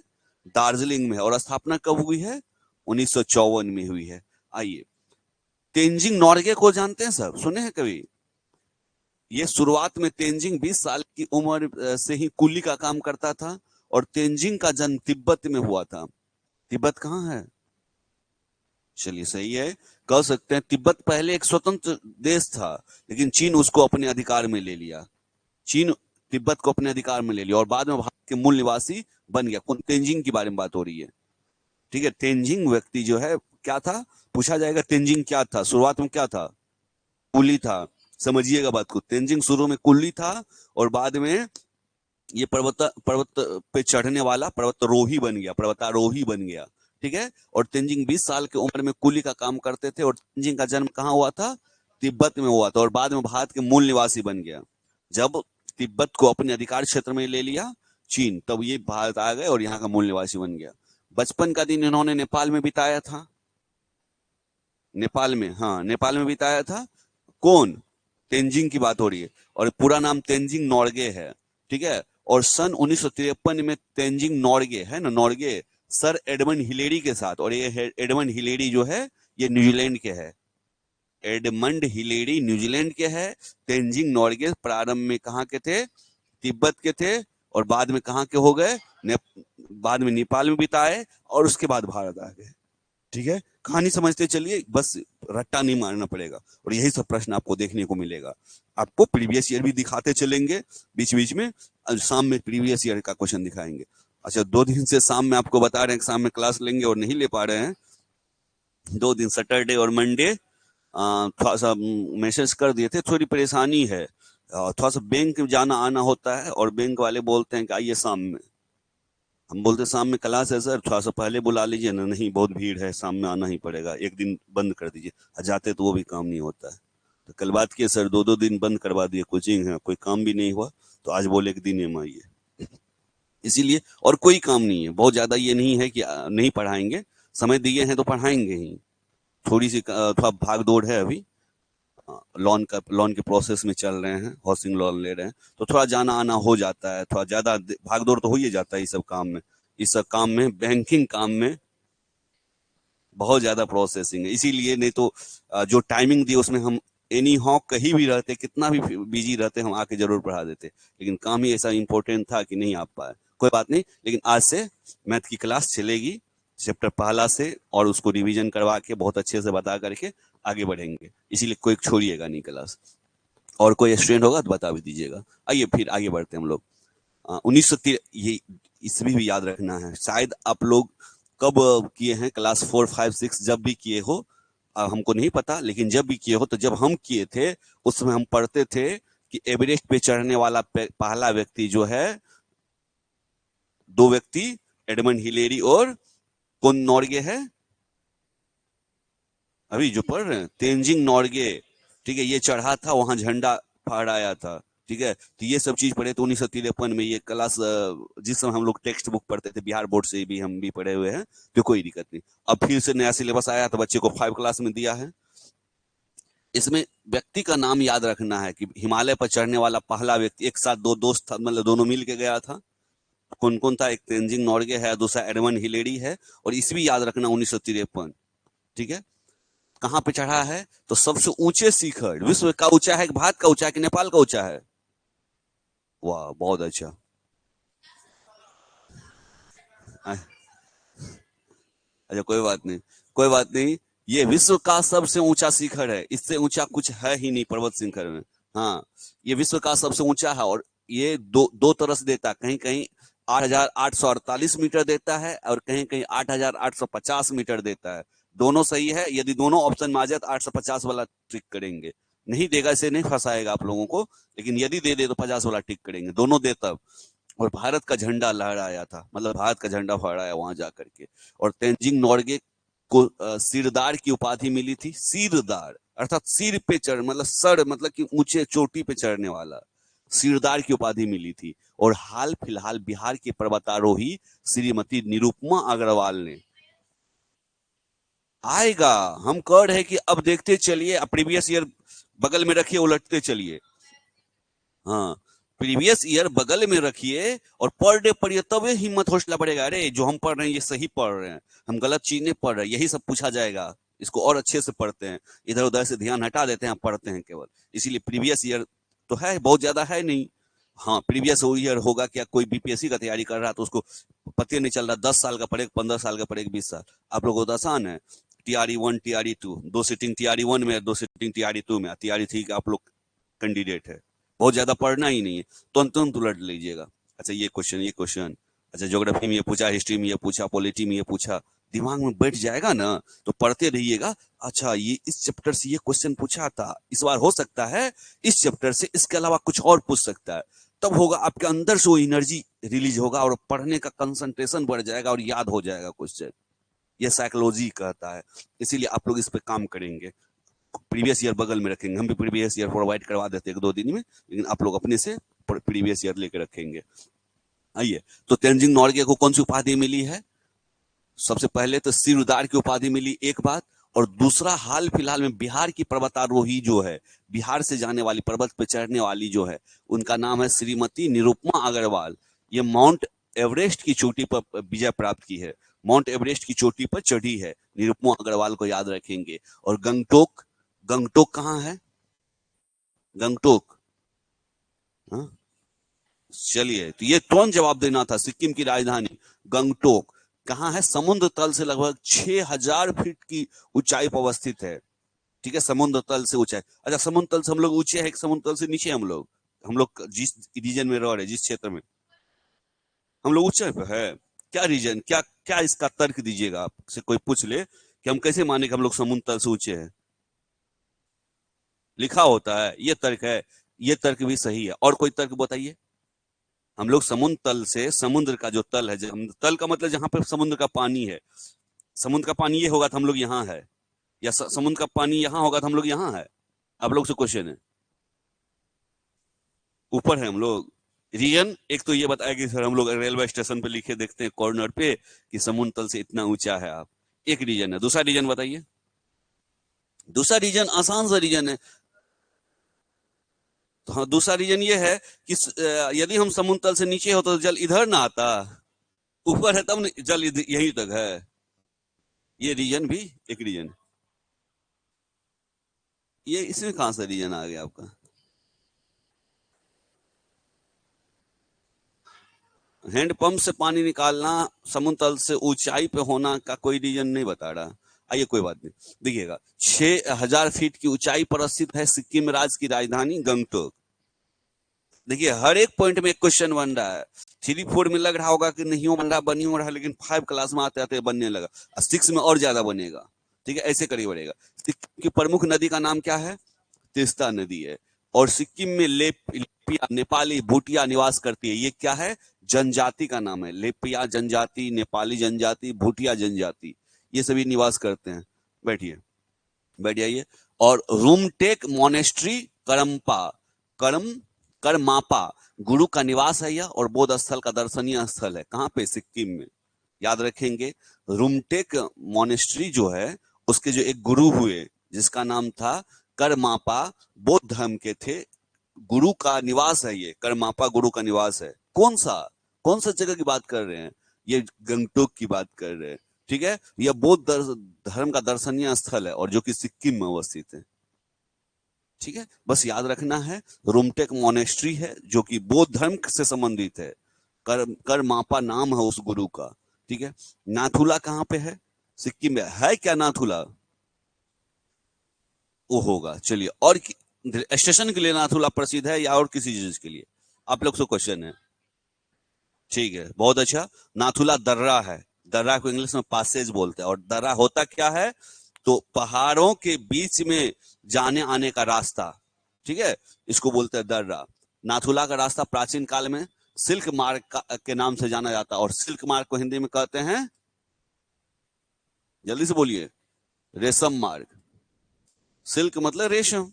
दार्जिलिंग में। और स्थापना कब हुई है? 1954 में हुई है। आइए, तेंजिंग नोर्गे को जानते हैं सब, सुने हैं कभी? ये शुरुआत में तेंजिंग 20 साल की उम्र से ही कुली का काम करता था। और तेंजिंग का जन्म तिब्बत में हुआ था। तिब्बत कहाँ है? चलिए, सही है। कह सकते हैं तिब्बत पहले एक स्वतंत्र देश था, लेकिन चीन उसको अपने अधिकार में ले लिया। चीन तिब्बत को अपने अधिकार में ले लिया और बाद में भारत के मूल निवासी बन गया। कौन? तेंजिंग की बारे में बात हो रही है। ठीक है, तेंजिंग व्यक्ति जो है क्या था, पूछा जाएगा तेंजिंग क्या था, शुरुआत में क्या था? कुली था। समझिएगा बात को, तेंजिंग शुरू में कुली था और बाद में ये पर्वत पर्वत पे चढ़ने वाला पर्वतारोही बन गया, पर्वतारोही बन गया। ठीक है। और तेंजिंग 20 साल की उम्र में कुली का काम करते थे और तेंजिंग का जन्म कहाँ हुआ था? तिब्बत में हुआ था और बाद में भारत के मूल निवासी बन गया। जब तिब्बत को अपने अधिकार क्षेत्र में ले लिया चीन, तब ये भारत आ गए और यहाँ का मूल निवासी बन गया। बचपन का दिन इन्होंने नेपाल में बिताया था। नेपाल में, हाँ, नेपाल में बिताया था। कौन? तेंजिंग की बात हो रही है। और पूरा नाम तेंजिंग नोर्गे है। ठीक है। और सन 1953 में तेंजिंग नोर्गे है ना, नोर्गे सर एडमंड हिलेरी के साथ, और ये एडमंड हिलेरी जो है ये न्यूजीलैंड के है। एडमंड हिलेरी न्यूजीलैंड के है। तेंजिंग नोर्गे प्रारंभ में कहाँ के थे? तिब्बत के थे। और बाद में कहाँ के हो गए? बाद में नेपाल में बिताए और उसके बाद भारत आ गए। ठीक है, कहानी समझते चलिए, बस रट्टा नहीं मारना पड़ेगा। और यही सब प्रश्न आपको देखने को मिलेगा। आपको प्रीवियस ईयर भी दिखाते चलेंगे बीच बीच में। शाम में प्रीवियस ईयर का क्वेश्चन दिखाएंगे। अच्छा, 2 दिन से शाम में आपको बता रहे हैं कि शाम में क्लास लेंगे और नहीं ले पा रहे हैं। 2 दिन सैटरडे और मंडे थोड़ा सा मैसेज कर दिए थे, थोड़ी परेशानी है। थोड़ा सा बैंक जाना आना होता है और बैंक वाले बोलते हैं कि आइए शाम में। हम बोलते शाम में क्लास है सर, थोड़ा सा पहले बुला लीजिए ना। नहीं, बहुत भीड़ है, शाम में आना ही पड़ेगा, एक दिन बंद कर दीजिए। जाते तो वो भी काम नहीं होता है। तो कल बात किए सर, 2-2 दिन बंद करवा दिए, कोचिंग है, कोई काम भी नहीं हुआ। तो आज बोले एक दिन में आइए। इसीलिए, और कोई काम नहीं है बहुत ज्यादा, ये नहीं है कि नहीं पढ़ाएंगे। समय दिए हैं तो पढ़ाएंगे ही। थोड़ी सी थोड़ा भाग दौड़ है अभी। लोन के प्रोसेस में चल रहे हैं, हाउसिंग लोन ले रहे हैं, तो थोड़ा जाना आना हो जाता है। थोड़ा ज्यादा भाग दौड़ तो हो ही जाता है इस सब काम में। इस सब काम में, बैंकिंग काम में बहुत ज्यादा प्रोसेसिंग है। इसीलिए नहीं तो जो टाइमिंग दी उसमें हम एनी हाउ कहीं भी रहते, कितना भी बिजी रहते, हम आके जरूर पढ़ा देते। लेकिन काम ही ऐसा इंपॉर्टेंट था कि नहीं आ पाए। कोई बात नहीं, लेकिन आज से मैथ की क्लास चलेगी, चैप्टर पहला से, और उसको रिवीजन करवा के बहुत अच्छे से बता करके आगे बढ़ेंगे। इसीलिए कोई छोड़िएगा नहीं क्लास। और कोई स्टूडेंट होगा तो बता भी दीजिएगा। आइए फिर आगे बढ़ते हैं हम लोग। 1930, ये इसमें भी याद रखना है। शायद आप लोग कब किए हैं क्लास 4, 5, 6, जब भी किए हो हमको नहीं पता, लेकिन जब भी किए हो, तो जब हम किए थे उसमें हम पढ़ते थे कि एवरेस्ट पे चढ़ने वाला पहला व्यक्ति जो है, 2 व्यक्ति, एडमंड हिलेरी और कौन नॉर्गे है? अभी जो पढ़ रहे हैं, तेंजिंग नॉर्गे। ठीक है, ये चढ़ा था, वहां झंडा फहराया था। ठीक है, तो ये सब चीज पढ़े थे 1953 में। ये क्लास जिस समय हम लोग टेक्स्ट बुक पढ़ते थे, बिहार बोर्ड से भी हम भी पढ़े हुए हैं, तो कोई दिक्कत नहीं। अब फिर से नया सिलेबस आया तो बच्चे को 5 क्लास में दिया है। इसमें व्यक्ति का नाम याद रखना है कि हिमालय पर चढ़ने वाला पहला व्यक्ति, एक साथ 2 दोस्त था, मतलब दोनों मिल के गया था। कौन कौन था? एक तेंजिंग नॉर्गे है, दूसरा एडमंड हिलेरी है। और इसभी याद रखना 1953। ठीक है। कहाँ पे चढ़ा है? तो सबसे ऊंचे शिखर, विश्व का ऊंचा है कि भारत का ऊंचा है कि नेपाल का ऊंचा है? वाह, बहुत अच्छा। अच्छा, कोई बात नहीं, कोई बात नहीं। ये विश्व का सबसे ऊंचा शिखर है, इससे ऊंचा कुछ है ही नहीं पर्वत शिखर में। हाँ, ये विश्व का सबसे ऊंचा है। और ये दो दो तरह से देता है, कहीं कहीं 8,848 मीटर देता है और कहीं कहीं 8,850 मीटर देता है। दोनों सही है। यदि दोनों ऑप्शन में आ जाए तो 850 वाला ट्रिक करेंगे। नहीं देगा, इसे नहीं फंसाएगा आप लोगों को। लेकिन यदि दे दे तो 50 वाला ट्रिक करेंगे, दोनों दे तब। और भारत का झंडा लहराया था, मतलब भारत का झंडा फहराया वहां जाकर के। और तेंजिंग नोर्गे को सिरदार की उपाधि मिली थी। सिरदार अर्थात सिर पे चढ़, मतलब सर, मतलब कि ऊंचे चोटी पे चढ़ने वाला। सिरदार की उपाधि मिली थी। और हाल फिलहाल बिहार के पर्वतारोही श्रीमती निरुपमा अग्रवाल ने। आएगा, हम कह रहे हैं कि अब देखते चलिए, प्रीवियस ईयर बगल में रखिए, उलटते चलिए। हाँ, प्रीवियस ईयर बगल में रखिए और पर डे पढ़िए, तब ये हिम्मत हौसला बढ़ेगा। अरे जो हम पढ़ रहे हैं ये सही पढ़ रहे हैं, हम गलत चीज नहीं पढ़ रहे, यही सब पूछा जाएगा। इसको और अच्छे से पढ़ते हैं, इधर उधर से ध्यान हटा देते हैं, पढ़ते हैं केवल। इसीलिए प्रीवियस ईयर तो है, बहुत ज्यादा है नहीं। हाँ, प्रीवियस ईयर होगा क्या, कोई बीपीएससी का तैयारी कर रहा तो उसको पता नहीं चल रहा, 10 साल का पढ़ेगा, 15 साल का पढ़ेगा, 20 साल। आप लोगों को आसान है। TRE 1 TRE 2, 2 सिटिंग TRE 1 में, 2 सिटिंग TRE 2 में, TRE 3 का आप लोग कैंडिडेट है। बहुत ज्यादा पढ़ना ही नहीं है, तुरंत उलट लीजिएगा। अच्छा ये क्वेश्चन, अच्छा ज्योग्राफी में ये पूछा, हिस्ट्री में ये पूछा, पॉलिटी में ये पूछा, दिमाग में बैठ जाएगा ना, तो पढ़ते रहिएगा। अच्छा ये इस चैप्टर से ये क्वेश्चन पूछा था, इस बार हो सकता है इस चैप्टर से इसके अलावा कुछ और पूछ सकता है। तब होगा आपके अंदर से वो एनर्जी रिलीज होगा और पढ़ने का कंसंट्रेशन बढ़ जाएगा और याद हो जाएगा क्वेश्चन। ये साइकोलॉजी कहता है। इसीलिए आप लोग इस पे काम करेंगे। प्रीवियस ईयर बगल में रखेंगे, हम भी प्रीवियस ईयर प्रोवाइड करवा देते हैं 1-2 दिन में, लेकिन आप लोग अपने से प्रीवियस ईयर लेके रखेंगे। आइए, तो तेंजिंग नोर्गे को कौन सी उपाधि मिली है? सबसे पहले तो सिरदार की उपाधि मिली, एक बात। और दूसरा, हाल फिलहाल में बिहार की पर्वतारोही जो है, बिहार से जाने वाली, पर्वत पे चढ़ने वाली जो है, उनका नाम है श्रीमती निरुपमा अग्रवाल। ये माउंट एवरेस्ट की चोटी पर विजय प्राप्त की है, माउंट एवरेस्ट की चोटी पर चढ़ी है। निरुपमा अग्रवाल को याद रखेंगे। और गंगटोक, गंगटोक कहाँ है? गंगटोक, हाँ? चलिए, तो ये तुरंत जवाब देना था। सिक्किम की राजधानी गंगटोक कहाँ है? समुद्र तल से लगभग 6000 फीट की ऊंचाई पर अवस्थित है। ठीक है, समुद्र तल से ऊंचाई। अच्छा, समुद्र तल से हम लोग ऊंचे हैं, समुद्र तल से नीचे? हम लोग जिस रीजन में रह रहे, जिस क्षेत्र में, हम लोग ऊंचे पे है। क्या रीजन, क्या क्या इसका तर्क दीजिएगा? आपसे कोई पूछ ले कि हम कैसे माने कि हम लोग समुद्र तल से ऊंचे हैं? लिखा होता है, ये तर्क है, ये तर्क भी सही है। और कोई तर्क बताइए। हम लोग समुद्र तल से, समुद्र का जो तल है, तल का मतलब जहां पर समुद्र का पानी है, समुद्र का पानी ये होगा तो हम लोग यहाँ है, या समुद्र का पानी यहाँ होगा तो हम लोग यहाँ है। आप लोग से क्वेश्चन है, ऊपर है हम लोग। रीजन एक तो ये बताया कि सर हम लोग रेलवे स्टेशन पे लिखे देखते हैं कॉर्नर पे कि समुद्र तल से इतना ऊंचा है आप, एक रीजन है। दूसरा रीजन बताइए। दूसरा रीजन आसान सा रीजन है। तो हाँ, दूसरा रीजन ये है कि यदि हम समुद्र तल से नीचे हो तो जल इधर ना आता, ऊपर है तब जल यहीं तक है। ये रीजन भी एक रीजन। ये इसमें कहां से रीजन आ गया आपका? हैंडपंप से पानी निकालना समुद्र तल से ऊंचाई पे होना का कोई रीजन नहीं बता रहा। आइए कोई बात नहीं, देखिएगा 6000 फीट की ऊंचाई पर स्थित है सिक्किम राज्य की राजधानी गंगटोक। देखिए हर एक पॉइंट में एक क्वेश्चन बन रहा है। 3-4 में लग रहा होगा कि नहीं बन रहा, बनी हो रहा है, लेकिन 5 क्लास में आते आते बनने लगा, 6 में और ज्यादा बनेगा। ठीक है, ऐसे करीब बढ़ेगा। सिक्किम की प्रमुख नदी का नाम क्या है? तीस्ता नदी है। और सिक्किम में लेपिया नेपाली भूटिया निवास करती है। ये क्या है? जनजाति का नाम है। लेपिया जनजाति, नेपाली जनजाति, भूटिया जनजाति, ये सभी निवास करते हैं। बैठिए, बैठ जाइए। और रूमटेक मोनेस्ट्री करम्पा, करम करमापा गुरु का निवास है यह, और बौद्ध स्थल का दर्शनीय स्थल है। कहाँ पे? सिक्किम में। याद रखेंगे, रूमटेक मोनेस्ट्री जो है, उसके जो एक गुरु हुए जिसका नाम था करमापा, बौद्ध धर्म के थे, गुरु का निवास है ये। करमापा गुरु का निवास है। कौन सा जगह की बात कर रहे हैं? ये गंगटोक की बात कर रहे हैं। ठीक है, यह बौद्ध धर्म का दर्शनीय स्थल है और जो कि सिक्किम में अवस्थित है। ठीक है, बस याद रखना है, रूमटेक मोनेस्ट्री है जो कि बौद्ध धर्म से संबंधित है। करमापा नाम है उस गुरु का। ठीक है, नाथुला कहाँ पे है? सिक्किम में है क्या नाथुला? वो होगा। चलिए, और स्टेशन के लिए नाथुला प्रसिद्ध है या और किसी चीज के लिए? आप लोग से क्वेश्चन है। ठीक है, बहुत अच्छा। नाथुला दर्रा है। दर्रा को इंग्लिश में पासेज बोलते हैं। और दर्रा होता क्या है? तो पहाड़ों के बीच में जाने आने का रास्ता। ठीक है, इसको बोलते हैं दर्रा। नाथुला का रास्ता प्राचीन काल में सिल्क मार्ग के नाम से जाना जाता है। और सिल्क मार्ग को हिंदी में कहते हैं, जल्दी से बोलिए, रेशम मार्ग। सिल्क मतलब रेशम,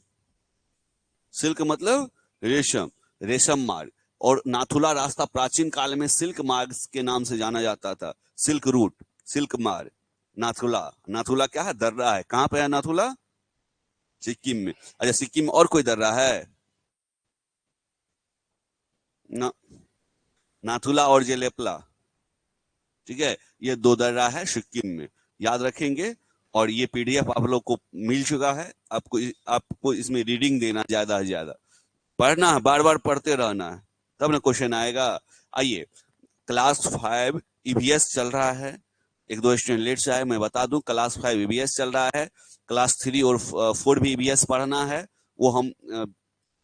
सिल्क मतलब रेशम, रेशम मार्ग। और नाथुला रास्ता प्राचीन काल में सिल्क मार्ग के नाम से जाना जाता था, सिल्क रूट, सिल्क मार्ग। नाथुला, नाथुला क्या है? दर्रा है। कहां पे है नाथुला? सिक्किम में। अच्छा, सिक्किम में और कोई दर्रा है ना? नाथुला और जेलेपला, ठीक है, ये दो दर्रा है सिक्किम में, याद रखेंगे। और ये पीडीएफ आप लोग को मिल चुका है, आपको इसमें रीडिंग देना ज्यादा से ज्यादा, पढ़ना है, बार बार पढ़ते रहना है, तब ना क्वेश्चन आएगा। आइए, क्लास 5 ईवीएस चल रहा है। एक दो स्टूडेंट लेट से आए, मैं बता दूं, क्लास 5 ईवीएस चल रहा है। क्लास 3 और 4 भी ईवीएस पढ़ना है, वो हम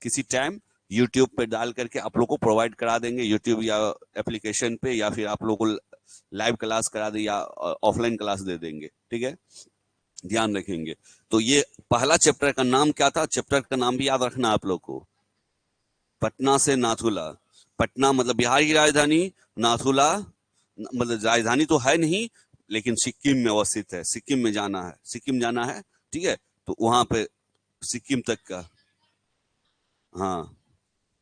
किसी टाइम यूट्यूब पे डाल करके आप लोग को प्रोवाइड करा देंगे, यूट्यूब या एप्लीकेशन पे, या फिर आप लोग को लाइव क्लास करा दे या ऑफलाइन क्लास दे देंगे, ठीक है, ध्यान रखेंगे। तो ये पहला चैप्टर का नाम क्या था? चैप्टर का नाम भी याद रखना आप लोग को, पटना से नाथुला। पटना मतलब बिहार की राजधानी, नाथुला मतलब राजधानी तो है नहीं, लेकिन सिक्किम में अवस्थित है, सिक्किम में जाना है, सिक्किम जाना है, ठीक है। तो वहां पे सिक्किम तक का, हाँ,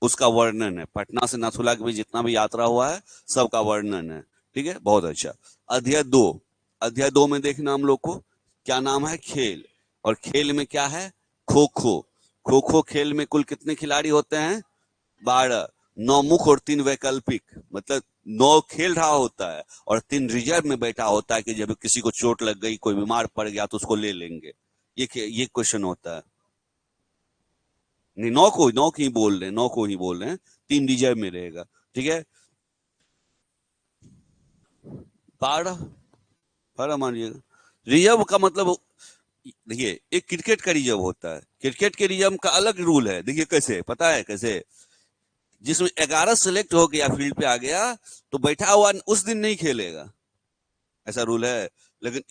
उसका वर्णन है। पटना से नाथुला के बीच जितना भी यात्रा हुआ है, सबका वर्णन है, ठीक है, बहुत अच्छा। अध्याय 2, अध्याय 2 में देखना हम लोग को क्या नाम है? खेल। और खेल में क्या है? खो खो। खो खो खेल में कुल कितने खिलाड़ी होते हैं? 12। 9 मुख्य और 3 वैकल्पिक, मतलब 9 खेल रहा होता है और 3 रिजर्व में बैठा होता है कि जब किसी को चोट लग गई, कोई बीमार पड़ गया तो उसको ले लेंगे। ये क्वेश्चन होता है। नहीं, 9 को ही बोल रहे हैं, 9 को ही बोल रहे हैं, 3 रिजर्व में रहेगा, ठीक है। 12, 12 मानिएगा। रिजर्व का मतलब, देखिए, एक क्रिकेट का रिजर्व होता है, क्रिकेट के रिजर्व का अलग रूल है। देखिए कैसे, पता है कैसे? जिसमें 11 सेलेक्ट हो गया, फील्ड पे आ गया, तो बैठा हुआ उस दिन नहीं खेलेगा, ऐसा रूल है। लेकिन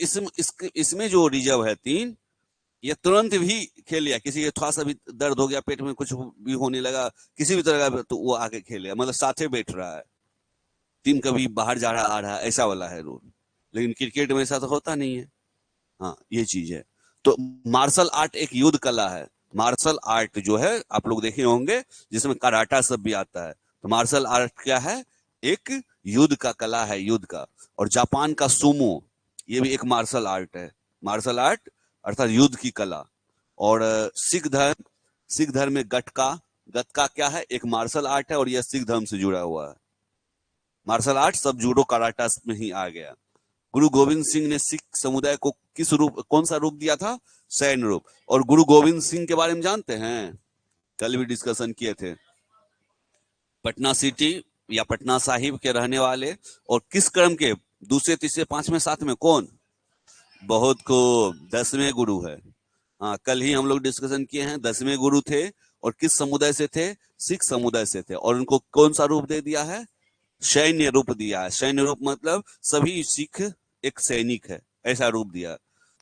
इसमें जो रिजर्व है 3, ये तुरंत भी खेल लिया, किसी के थोड़ा सा भी दर्द हो गया, पेट में कुछ भी होने लगा, किसी भी तरह का, तो वो आके खेलेगा, मतलब साथे बैठ रहा है, टीम कभी बाहर जा रहा आ रहा है, ऐसा वाला है रूल। लेकिन क्रिकेट में ऐसा तो होता नहीं है। हाँ, ये चीज है। तो मार्शल आर्ट एक युद्ध कला है। मार्शल आर्ट जो है आप लोग देखे होंगे, जिसमें कराटा सब भी आता है। तो मार्शल आर्ट क्या है? एक युद्ध का कला है, युद्ध का। और जापान का सुमो, ये भी एक मार्शल आर्ट है। मार्शल आर्ट अर्थात युद्ध की कला। और सिख धर्म में गटका, गटका क्या है? एक मार्शल आर्ट है और यह सिख धर्म से जुड़ा हुआ है। मार्शल आर्ट सब जूडो कराटा में ही आ गया। गुरु गोविंद सिंह ने सिख समुदाय को किस रूप, कौन सा रूप दिया था? सैन्य रूप। और गुरु गोविंद सिंह के बारे में जानते हैं? कल भी डिस्कशन किए थे। पटना सिटी या पटना साहिब के रहने वाले, और किस क्रम के? दूसरे, तीसरे, पांचवें, सातवें, कौन? बहुत को 10वें गुरु है। हाँ, कल ही हम लोग डिस्कशन किए हैं, 10वें गुरु थे। और किस समुदाय से थे? सिख समुदाय से थे। और उनको कौन सा रूप दे दिया है? सैन्य रूप दिया है। सैन्य रूप मतलब सभी सिख एक सैनिक है, ऐसा रूप दिया।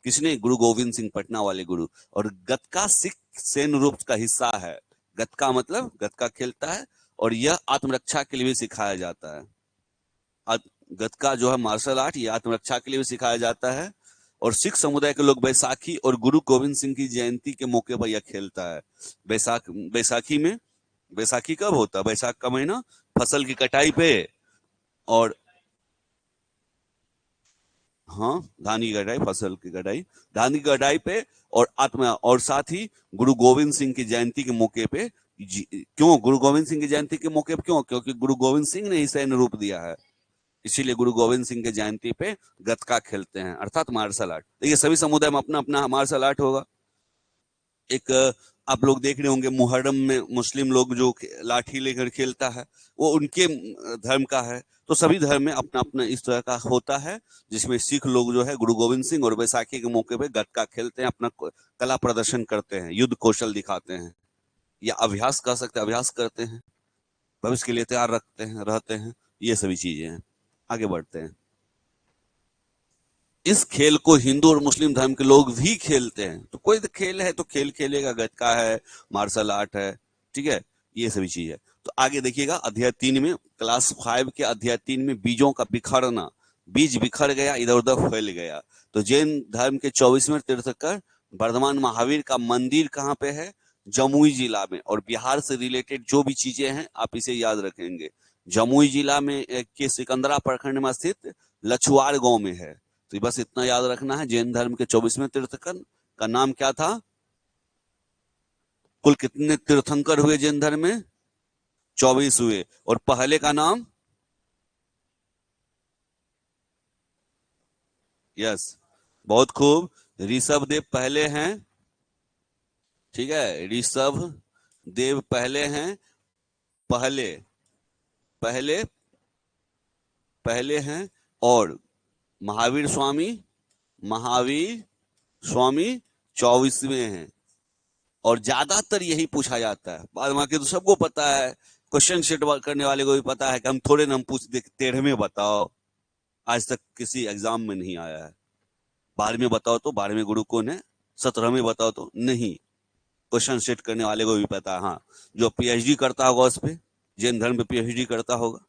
किसने? गुरु गोविंद सिंह, पटना वाले गुरु। और गतका सिख सैन्य रूप का हिस्सा है। गतका मतलब गतका खेलता है, और यह आत्मरक्षा के लिए भी सिखाया जाता है। गतका जो है मार्शल आर्ट, ये आत्मरक्षा के लिए भी सिखाया जाता है। और सिख समुदाय के लोग बैसाखी और गुरु गोविंद सिंह की जयंती के मौके पर यह खेलता है। बैसाखी में, बैसाखी कब होता है? बैसाख का महीना, फसल की कटाई पे। और हाँ, धान की कटाई, फसल की कटाई, धान की कटाई पे। और आत्मा, और साथ ही गुरु गोविंद सिंह की जयंती के मौके पे। क्यों गुरु गोविंद सिंह की जयंती के मौके पे? क्यों? क्योंकि गुरु गोविंद सिंह ने ही सैन्य रूप दिया है, इसीलिए गुरु गोविंद सिंह के जयंती पे गतका खेलते हैं, अर्थात मार्शल आर्ट। देखिए, सभी समुदाय में अपना अपना मार्शल आर्ट होगा। एक आप लोग देख रहे होंगे, मुहर्रम में मुस्लिम लोग जो लाठी लेकर खेलता है, वो उनके धर्म का है। तो सभी धर्म में अपना अपना इस तरह का होता है, जिसमें सिख लोग जो है गुरु गोविंद सिंह और बैसाखी के मौके पे गतका खेलते हैं, अपना कला प्रदर्शन करते हैं, युद्ध कौशल दिखाते हैं, या अभ्यास कर सकते हैं, अभ्यास करते हैं, भविष्य के लिए तैयार रखते हैं, रहते हैं। ये सभी चीजें हैं। आगे बढ़ते हैं। इस खेल को हिंदू और मुस्लिम धर्म के लोग भी खेलते हैं। तो कोई तो खेल है तो खेल खेलेगा, गतका है, मार्शल आर्ट है, ठीक है, ये सभी चीज है। तो आगे देखिएगा, अध्याय 3 में, क्लास 5 के अध्याय 3 में बीजों का बिखरना। बीज बिखर गया, इधर उधर फैल गया। तो जैन धर्म के 24वें तीर्थंकर वर्धमान महावीर का मंदिर कहाँ पे है? जमुई जिला में। और बिहार से रिलेटेड जो भी चीजें हैं आप इसे याद रखेंगे। जमुई जिला में के सिकंदरा प्रखंड में स्थित लछुआर गांव में है। तो बस इतना याद रखना है। जैन धर्म के 24वें तीर्थंकर का नाम क्या था? कुल कितने तीर्थंकर हुए जैन धर्म में? 24 हुए। और पहले का नाम? यस, बहुत खूब, ऋषभ देव पहले हैं। ठीक है, ऋषभ देव पहले हैं। पहले पहले पहले हैं। और महावीर स्वामी 24वें हैं। और ज्यादातर यही पूछा जाता है। बाद बाकी तो सबको पता है, क्वेश्चन सेट करने वाले को भी पता है कि हम थोड़े ना हम पूछ दे 13वें बताओ। आज तक किसी एग्जाम में नहीं आया है। 12वें बताओ तो 12वें गुरु कौन है, 17वें बताओ तो नहीं। क्वेश्चन सेट करने वाले को भी पता है। हाँ, जो पीएचडी करता होगा उस पर, जैन धर्म पे पीएचडी करता होगा,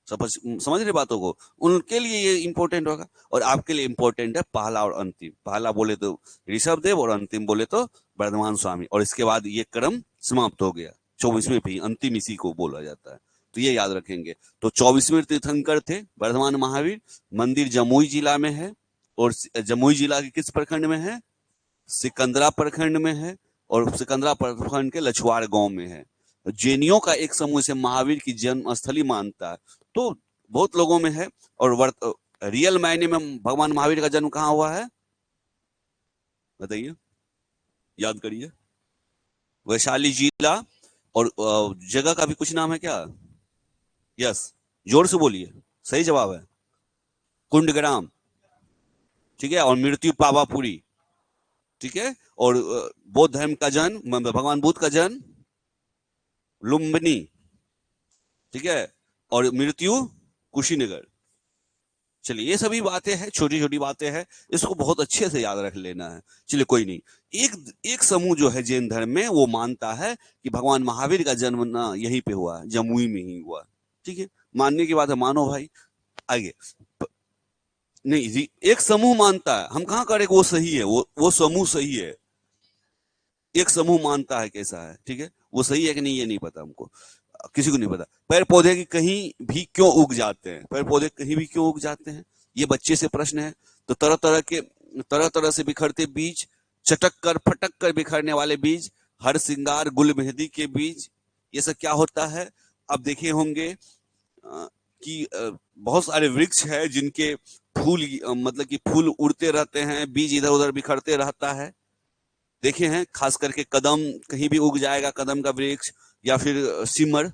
समझ रहे बातों को, उनके लिए ये इंपॉर्टेंट होगा। और आपके लिए इंपॉर्टेंट है पहला और अंतिम। पहला बोले तो ऋषभ देव और अंतिम बोले तो वर्धमान स्वामी। और इसके बाद ये क्रम समाप्त हो गया। 24वें भी अंतिम इसी को बोला जाता है। तो ये याद रखेंगे। तो 24वें तीर्थंकर थे वर्धमान महावीर। मंदिर जमुई जिला में है। और जमुई जिला के किस प्रखंड में है? सिकंदरा प्रखंड में है। और सिकंदरा प्रखंड के लछुआर गांव में है। जैनियों का एक समूह इसे महावीर की जन्म स्थली मानता है। तो बहुत लोगों में है। और रियल मायने में भगवान महावीर का जन्म कहाँ हुआ है बताइए, याद करिए। वैशाली जिला। और जगह का भी कुछ नाम है क्या? यस, जोर से बोलिए, सही जवाब है कुंडग्राम। ठीक है, और मृत्यु पावापुरी। ठीक है, और बौद्ध धर्म का जन्म, भगवान बुद्ध का जन्म लुम्बिनी। ठीक है, और मृत्यु कुशीनगर। चलिए, ये सभी बातें हैं, छोटी छोटी बातें हैं, इसको बहुत अच्छे से याद रख लेना है। चलिए कोई नहीं। एक एक समूह जो है जैन धर्म में, वो मानता है कि भगवान महावीर का जन्म ना यहीं पे हुआ, जमुई में ही हुआ। ठीक है, मानने की बात है, मानो भाई। आगे नहीं जी, एक समूह मानता है, हम कहाँ करें वो सही है, वो समूह सही है। एक समूह मानता है कैसा है, ठीक है, वो सही है कि नहीं ये नहीं पता हमको, किसी को नहीं पता। पेड़ पौधे की कहीं भी क्यों उग जाते हैं? पेड़ पौधे कहीं भी क्यों उग जाते हैं, ये बच्चे से प्रश्न है। तो तरह तरह से बिखरते बीज, चटक कर फटक कर बिखरने वाले बीज, हर सिंगार गुल मेहंदी के बीज, ये सब क्या होता है? अब देखे होंगे कि बहुत सारे वृक्ष है जिनके फूल मतलब कि फूल उड़ते रहते हैं, बीज इधर उधर बिखरते रहता है। देखे हैं, खास करके कदम कहीं भी उग जाएगा, कदम का वृक्ष, या फिर सिमर।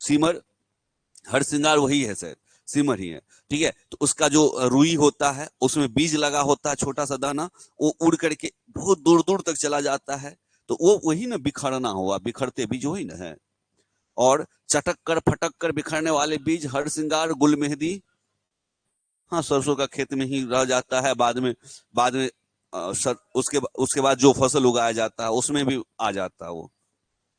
सिमर हर श्रृंगार वही है सर, सिमर ही है। ठीक है, तो उसका जो रुई होता है उसमें बीज लगा होता है, छोटा सा दाना, वो उड़ करके बहुत दूर दूर तक चला जाता है। तो वो वही ना बिखरना हुआ, बिखरते बीज वही ना है। और चटक कर फटक कर बिखरने वाले बीज हर श्रृंगार गुल मेहंदी, हाँ, सरसों का खेत में ही रह जाता है। बाद में उसके बाद जो फसल उगाया जाता है उसमें भी आ जाता है वो,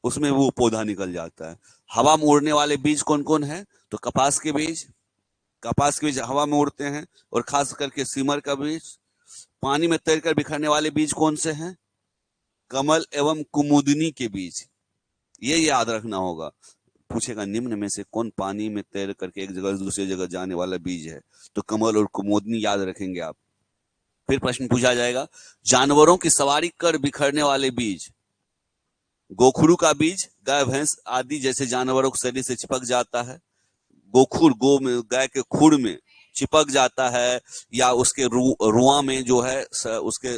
उसमें वो पौधा निकल जाता है। हवा में उड़ने वाले बीज कौन कौन है? तो कपास के बीज हवा में उड़ते हैं, और खास करके सिमर का बीज। पानी में तैरकर बिखरने वाले बीज कौन से हैं? कमल एवं कुमुदनी के बीज। ये याद रखना होगा। पूछेगा निम्न में से कौन पानी में तैर करके एक जगह से दूसरी जगह जाने वाला बीज है? तो कमल और कुमुदनी याद रखेंगे आप। फिर प्रश्न पूछा जाएगा, जानवरों की सवारी कर बिखरने वाले बीज। गोखरू का बीज गाय भैंस आदि जैसे जानवरों के शरीर से चिपक जाता है। गोखुर, गो में, गाय के खुर में चिपक जाता है, या उसके रुआ में जो है, उसके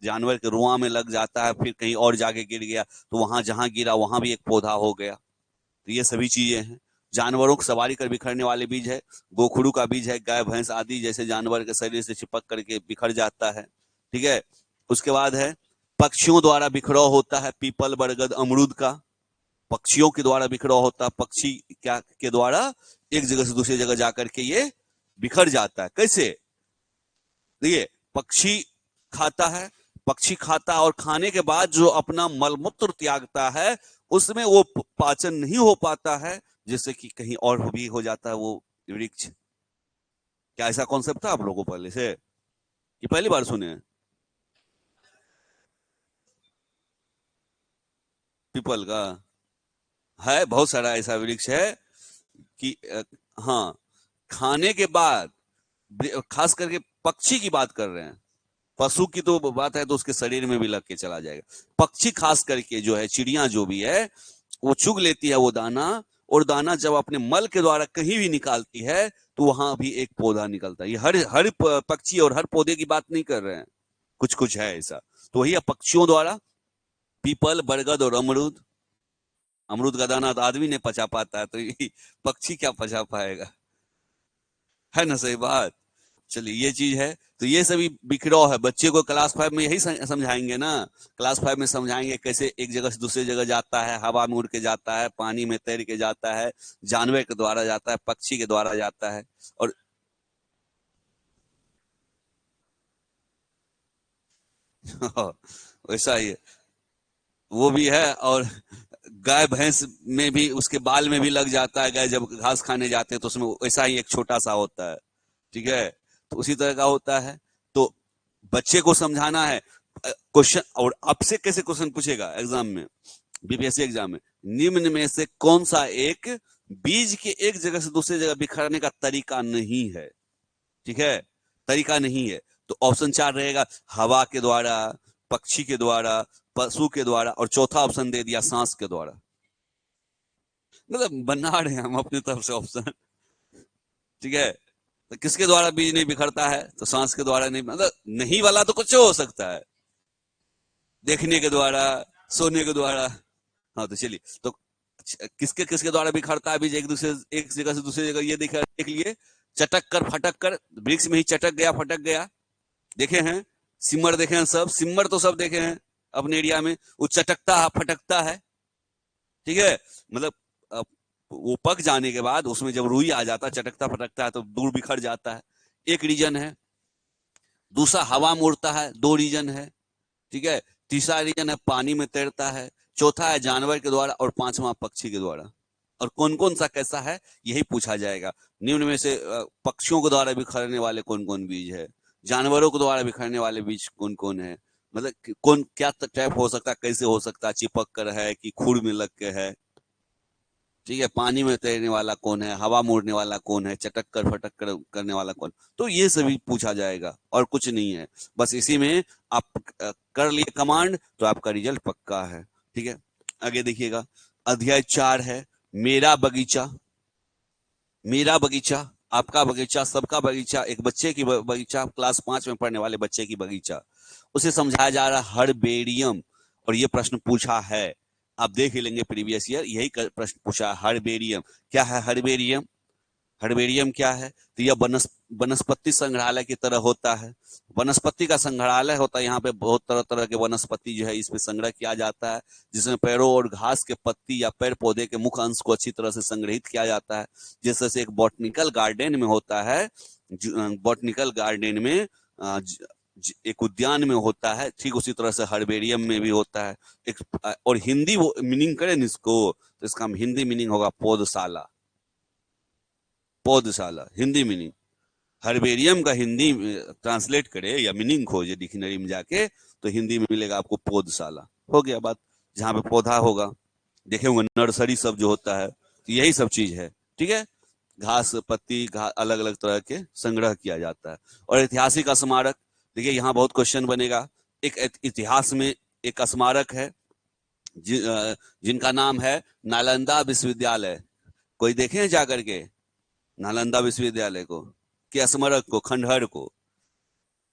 जानवर के रुआ में लग जाता है, फिर कहीं और जाके गिर गया तो वहां जहां गिरा वहां भी एक पौधा हो गया। तो ये सभी चीजें हैं। जानवरों की सवारी कर बिखरने वाले बीज है, गोखुरु का बीज है, गाय भैंस आदि जैसे जानवर के शरीर से चिपक करके बिखर जाता है। ठीक है, उसके बाद है पक्षियों द्वारा बिखराव होता है, पीपल बरगद अमरूद का पक्षियों के द्वारा बिखराव होता है। पक्षी क्या के द्वारा एक जगह से दूसरी जगह जाकर के ये बिखर जाता है। कैसे? देखिए, पक्षी खाता है, पक्षी खाता और खाने के बाद जो अपना मलमूत्र त्यागता है उसमें वो पाचन नहीं हो पाता है, जिससे कि कहीं और भी हो जाता है वो वृक्ष। क्या ऐसा कॉन्सेप्ट था आप लोगों को पहले से, कि पहली बार सुने? पीपल का है, बहुत सारा ऐसा वृक्ष है कि हाँ, खाने के बाद, खास करके पक्षी की बात कर रहे हैं, पशु की तो बात है तो उसके शरीर में भी लग के चला जाएगा। पक्षी खास करके जो है, चिड़िया जो भी है, वो चुग लेती है वो दाना, और दाना जब अपने मल के द्वारा कहीं भी निकालती है तो वहां भी एक पौधा निकलता है। ये हर हर पक्षी और हर पौधे की बात नहीं कर रहे हैं, कुछ कुछ है ऐसा। तो वही पक्षियों द्वारा, पीपल, बरगद और अमरूद। अमरूद का दाना तो आदमी नहीं पचा पाता है, तो ये पक्षी क्या पचा पाएगा, है ना, सही बात। चलिए ये चीज है। तो ये सभी बिखराव है। बच्चे को क्लास 5 में यही समझाएंगे ना, क्लास 5 में समझाएंगे कैसे एक जगह से दूसरी जगह जाता है, हवा में उड़ के जाता है, पानी में तैर के जाता है, जानवर के द्वारा जाता है, पक्षी के द्वारा जाता है। और वैसा ही है, वो भी है। और गाय भैंस में भी, उसके बाल में भी लग जाता है। गाय जब घास खाने जाते हैं तो उसमें वैसा ही एक छोटा सा होता है, ठीक है। तो उसी तरह का होता है। तो बच्चे को समझाना है। क्वेश्चन, और आपसे कैसे क्वेश्चन पूछेगा एग्जाम में, बीपीएससी एग्जाम में, निम्न में से कौन सा एक बीज के एक जगह से दूसरी जगह बिखरने का तरीका नहीं है, ठीक है, तरीका नहीं है। तो ऑप्शन 4 रहेगा, हवा के द्वारा, पक्षी के द्वारा, पशु के द्वारा, और चौथा ऑप्शन दे दिया सांस के द्वारा। मतलब बना रहे हैं हम अपनी तरफ से ऑप्शन, ठीक है। तो किसके द्वारा बीज नहीं बिखरता है, तो सांस के द्वारा नहीं, मतलब नहीं वाला तो कुछ हो सकता है, देखने के द्वारा, सोने के द्वारा। हाँ तो चलिए, तो किसके किसके द्वारा बिखरता है बीज, एक जगह से दूसरी जगह, ये देख लिए, चटक कर फटक कर, वृक्ष में ही चटक गया फटक गया, देखे हैं। सिमर देखे हैं, सब सिमर तो सब देखे हैं अपने एरिया में, वो चटकता है फटकता है, ठीक है। मतलब वो पक जाने के बाद उसमें जब रुई आ जाता है, चटकता फटकता है, तो दूर बिखर जाता है, एक रीजन है। दूसरा हवा में उड़ता है, दो रीजन है, ठीक है। तीसरा रीजन है पानी में तैरता है। चौथा है जानवर के द्वारा, और पांचवा पक्षी के द्वारा। और कौन कौन सा कैसा है, यही पूछा जाएगा। निम्न में से पक्षियों के द्वारा बिखरने वाले कौन कौन बीज है, जानवरों के द्वारा बिखरने वाले बीज कौन कौन है, मतलब कौन क्या टाइप हो सकता है, कैसे हो सकता है, चिपक कर है कि खुर में लग के है, ठीक है। पानी में तैरने वाला कौन है, हवा में उड़ने वाला कौन है, चटक कर फटक कर करने वाला कौन। तो ये सभी पूछा जाएगा, और कुछ नहीं है। बस इसी में आप कर लिए कमांड तो आपका रिजल्ट पक्का है, ठीक है। आगे देखिएगा, अध्याय 4 है, मेरा बगीचा। मेरा बगीचा, आपका बगीचा, सबका बगीचा, एक बच्चे की बगीचा, क्लास 5 में पढ़ने वाले बच्चे की बगीचा, उसे समझाया जा रहा है हर्बेरियम। और ये प्रश्न पूछा है, आप देख ही लेंगे प्रीवियस ईयर, यही प्रश्न पूछा है, हर्बेरियम क्या है। हर्बेरियम, हर्बेरियम क्या है, तो यह वनस्पति संग्रहालय की तरह होता है। वनस्पति का संग्रहालय होता है, यहाँ पे बहुत तरह तरह के वनस्पति जो है इसमें संग्रह किया जाता है, जिसमें पेड़ों और घास के पत्ती या पेड़ पौधे के मुख्य अंश को अच्छी तरह से संग्रहित किया जाता है। जैसे से एक बॉटनिकल गार्डन में होता है, बॉटनिकल गार्डन में एक उद्यान में होता है, ठीक उसी तरह से हर्बेरियम में भी होता है। एक और हिंदी वो मीनिंग करें इसको, तो इसका हिंदी मीनिंग होगा पौधशाला। पौधशाला हिंदी मीनिंग, हर्बेरियम का हिंदी ट्रांसलेट करे या मीनिंग खोजे डिक्शनरी में जाके, तो हिंदी में मिलेगा आपको पौधशाला। हो गया बात, जहां पे पौधा होगा, देखे होंगे नर्सरी सब जो होता है, तो यही सब चीज है, ठीक है। घास पत्ती, अलग अलग तरह के संग्रह किया जाता है। और ऐतिहासिक स्मारक, देखिए यहाँ बहुत क्वेश्चन बनेगा। एक इतिहास में एक स्मारक है, जिनका नाम है नालंदा विश्वविद्यालय। कोई देखे हैं जाकर के नालंदा विश्वविद्यालय को, के स्मारक को, खंडहर को।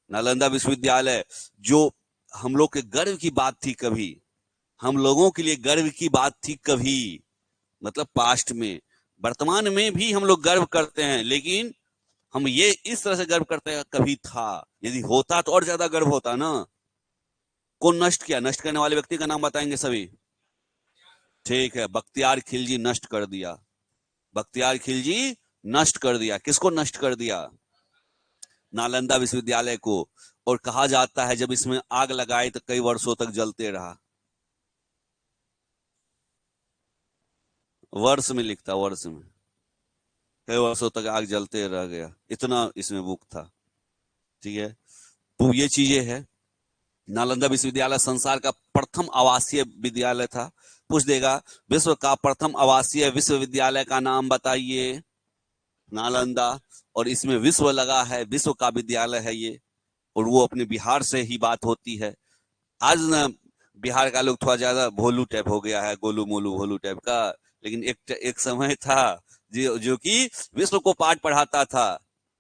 नालंदा विश्वविद्यालय जो हम लोग के गर्व की बात थी कभी, हम लोगों के लिए गर्व की बात थी कभी, मतलब पास्ट में, वर्तमान में भी हम लोग गर्व करते हैं, लेकिन हम ये इस तरह से गर्व करते हैं कभी था। यदि होता तो और ज्यादा गर्व होता ना। कौन नष्ट किया, नष्ट करने वाले व्यक्ति का नाम बताएंगे सभी, ठीक है, बख्तियार खिलजी नष्ट कर दिया। बख्तियार खिलजी नष्ट कर दिया, किसको नष्ट कर दिया, नालंदा विश्वविद्यालय को। और कहा जाता है जब इसमें आग लगाई तो कई वर्षों तक जलते रहा। वर्ष में लिखता, वर्ष में, कई वर्षों तक आग जलते रह गया, इतना इसमें बुक था, ठीक है। तो ये चीजें है। नालंदा विश्वविद्यालय संसार का प्रथम आवासीय विद्यालय था। पूछ देगा विश्व का प्रथम आवासीय विश्वविद्यालय का नाम बताइए, नालंदा, और इसमें विश्व लगा है, विश्व का विद्यालय है ये, और वो अपने बिहार से ही बात होती है। आज ना बिहार का लोग थोड़ा ज्यादा भोलू टाइप हो गया है, गोलू मोलू भोलू टाइप का, लेकिन एक समय था जो कि विश्व को पाठ पढ़ाता था।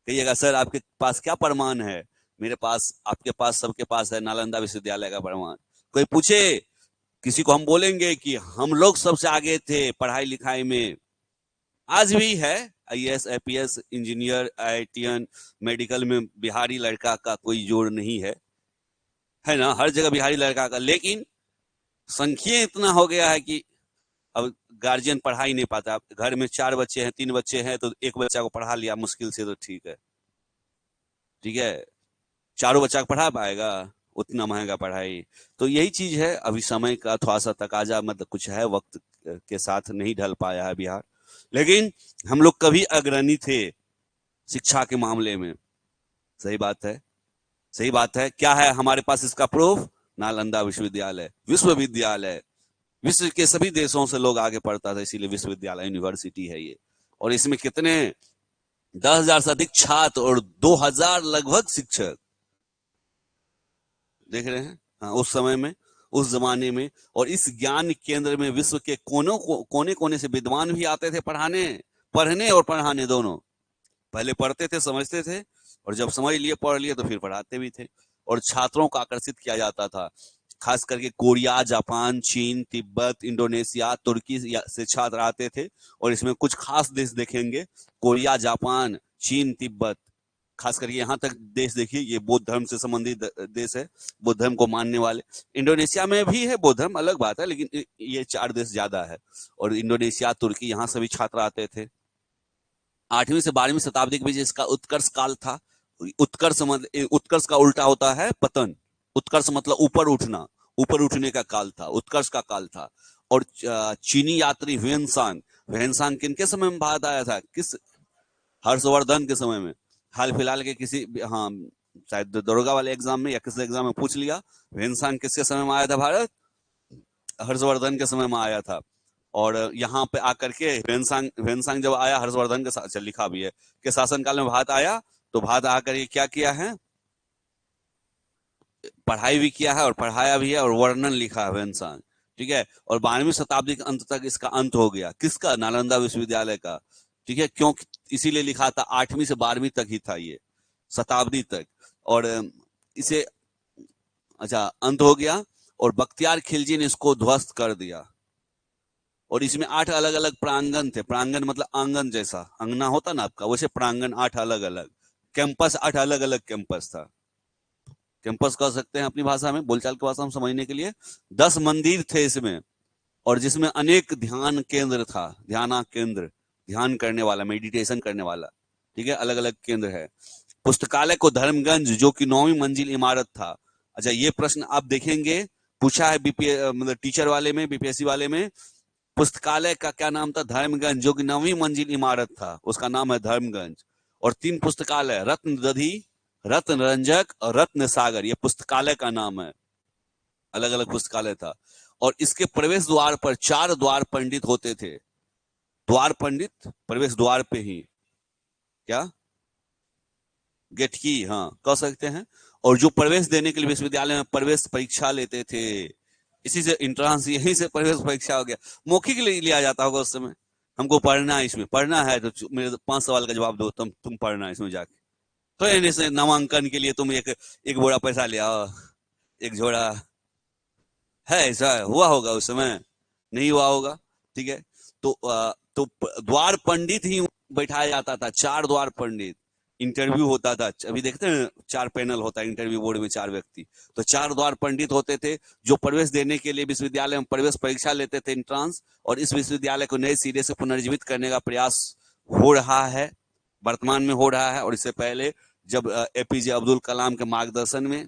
कहिएगा सर आपके पास क्या प्रमाण है? मेरे पास, आपके पास, सबके पास है नालंदा विश्वविद्यालय का प्रमाण। कोई पूछे, किसी को हम बोलेंगे कि हम लोग सबसे आगे थे पढ़ाई लिखाई में, आज भी है। IAS, IPS, engineer, IITian, medical में बिहारी लड़का का कोई जोड़ नहीं है ना, हर जगह बिहारी लड़का का। लेकिन संख्या इतना हो गया है कि अब गार्जियन पढ़ा ही नहीं पाता। घर में 4 बच्चे हैं, 3 बच्चे हैं, तो एक बच्चा को पढ़ा लिया मुश्किल से, तो ठीक है, ठीक है। चारों बच्चा को पढ़ा पाएगा? उतना महंगा पढ़ाई। तो यही चीज है, अभी समय का थोड़ा सा तकाजा, मतलब कुछ है, वक्त के साथ नहीं ढल पाया है बिहार, लेकिन हम लोग कभी अग्रणी थे शिक्षा के मामले में। सही बात है, सही बात है। क्या है हमारे पास इसका प्रूफ? नालंदा विश्वविद्यालय, विश्वविद्यालय, विश्व के सभी देशों से लोग आगे पढ़ता था, इसीलिए विश्वविद्यालय, यूनिवर्सिटी है ये। और इसमें कितने 10,000 से अधिक छात्र और 2,000 लगभग शिक्षक, देख रहे हैं। हाँ, उस समय में, उस जमाने में। और इस ज्ञान केंद्र में विश्व के कोने कोने से विद्वान भी आते थे पढ़ने और पढ़ाने दोनों। पहले पढ़ते थे, समझते थे, और जब समझ लिए, पढ़ लिए, तो फिर पढ़ाते भी थे। और छात्रों को आकर्षित किया जाता था, खास करके कोरिया, जापान, चीन, तिब्बत, इंडोनेशिया, तुर्की से छात्र आते थे। और इसमें कुछ खास देश देखेंगे, कोरिया, जापान, चीन, तिब्बत, खास करके यहाँ तक देश देखिए, ये बौद्ध धर्म से संबंधित देश है, बौद्ध धर्म को मानने वाले। इंडोनेशिया में भी है बौद्ध धर्म, अलग बात है, लेकिन ये 4 देश ज्यादा है। और इंडोनेशिया, तुर्की, यहाँ से भी छात्र आते थे। 8वीं से 12वीं शताब्दी के बीच इसका उत्कर्ष काल था। उत्कर्ष का उल्टा होता है पतन। उत्कर्ष मतलब ऊपर उठना, ऊपर उठने का काल था, उत्कर्ष का काल था। और चीनी यात्री ह्वेनसांग किनके समय में भारत आया था? किस? हर्षवर्धन के समय में। हाल फिलहाल के किसी, हाँ, शायद दरोगा वाले एग्जाम में या किसी एग्जाम में पूछ लिया, ह्वेनसांग किसके समय में आया था भारत? हर्षवर्धन के समय में आया था। और यहाँ पे आकर के ह्वेनसांग जब आया हर्षवर्धन के साथ, लिखा भी है कि शासनकाल में भारत आया, तो भारत आकर ये क्या किया है? पढ़ाई भी किया है और पढ़ाया भी है, और वर्णन लिखा है ह्वेनसांग, ठीक है। और 12वीं शताब्दी के अंत तक इसका अंत हो गया। किसका? नालंदा विश्वविद्यालय का, ठीक है। क्यों? इसीलिए लिखा था 8वीं से 12वीं तक ही था ये, शताब्दी तक। और इसे, अच्छा, अंत हो गया, और बख्तियार खिलजी ने इसको ध्वस्त कर दिया। और इसमें 8 अलग अलग प्रांगण थे। प्रांगण मतलब आंगन जैसा, अंगना होता ना आपका, वैसे प्रांगण 8 अलग अलग, कैंपस 8 अलग अलग कैंपस था। कैंपस कह सकते हैं अपनी भाषा में, बोलचाल की भाषा में समझने के लिए। 10 मंदिर थे इसमें, और जिसमें अनेक ध्यान केंद्र था, ध्याना केंद्र, ध्यान करने वाला, मेडिटेशन करने वाला, ठीक है, अलग अलग केंद्र है। पुस्तकालय को धर्मगंज, जो कि 9वीं मंजिल इमारत था। अच्छा, ये प्रश्न आप देखेंगे, पूछा है मतलब टीचर वाले में, बीपीएससी वाले में, पुस्तकालय का क्या नाम था? धर्मगंज, जो कि 9वीं मंजिल इमारत था, उसका नाम है धर्मगंज। और 3 पुस्तकालय, रत्न दधी, रत्न रंजक और रत्न सागर, ये पुस्तकालय का नाम है। अलग अलग पुस्तकालय था। और इसके प्रवेश द्वार पर 4 द्वार पंडित होते थे। द्वार पंडित, प्रवेश द्वार पे ही, क्या? गेट की, हाँ, कह सकते हैं। और जो प्रवेश देने के लिए विश्वविद्यालय में प्रवेश परीक्षा लेते थे, इसी से इंट्रांस, यहीं से प्रवेश परीक्षा हो गया। मौखिक लिया जाता होगा उस समय, हमको पढ़ना है, इसमें पढ़ना है, तो मेरे 5 सवाल का जवाब दो, तुम पढ़ना इसमें जाके। तो ऐसे नामांकन के लिए तुम एक बोरा पैसा ले आओ, एक झोड़ा, है ऐसा हुआ होगा उस समय? नहीं हुआ होगा, ठीक है। तो द्वार पंडित ही बैठाया जाता था, 4 द्वार पंडित। इंटरव्यू होता था, अभी देखते हैं 4 पैनल होता है इंटरव्यू बोर्ड में, 4 व्यक्ति, तो 4 द्वार पंडित होते थे, जो प्रवेश देने के लिए विश्वविद्यालय में प्रवेश परीक्षा लेते थे, एंट्रांस। और इस विश्वविद्यालय को नए सिरे से पुनर्जीवित करने का प्रयास हो रहा है, वर्तमान में हो रहा है। और इससे पहले जब एपीजे अब्दुल कलाम के मार्गदर्शन में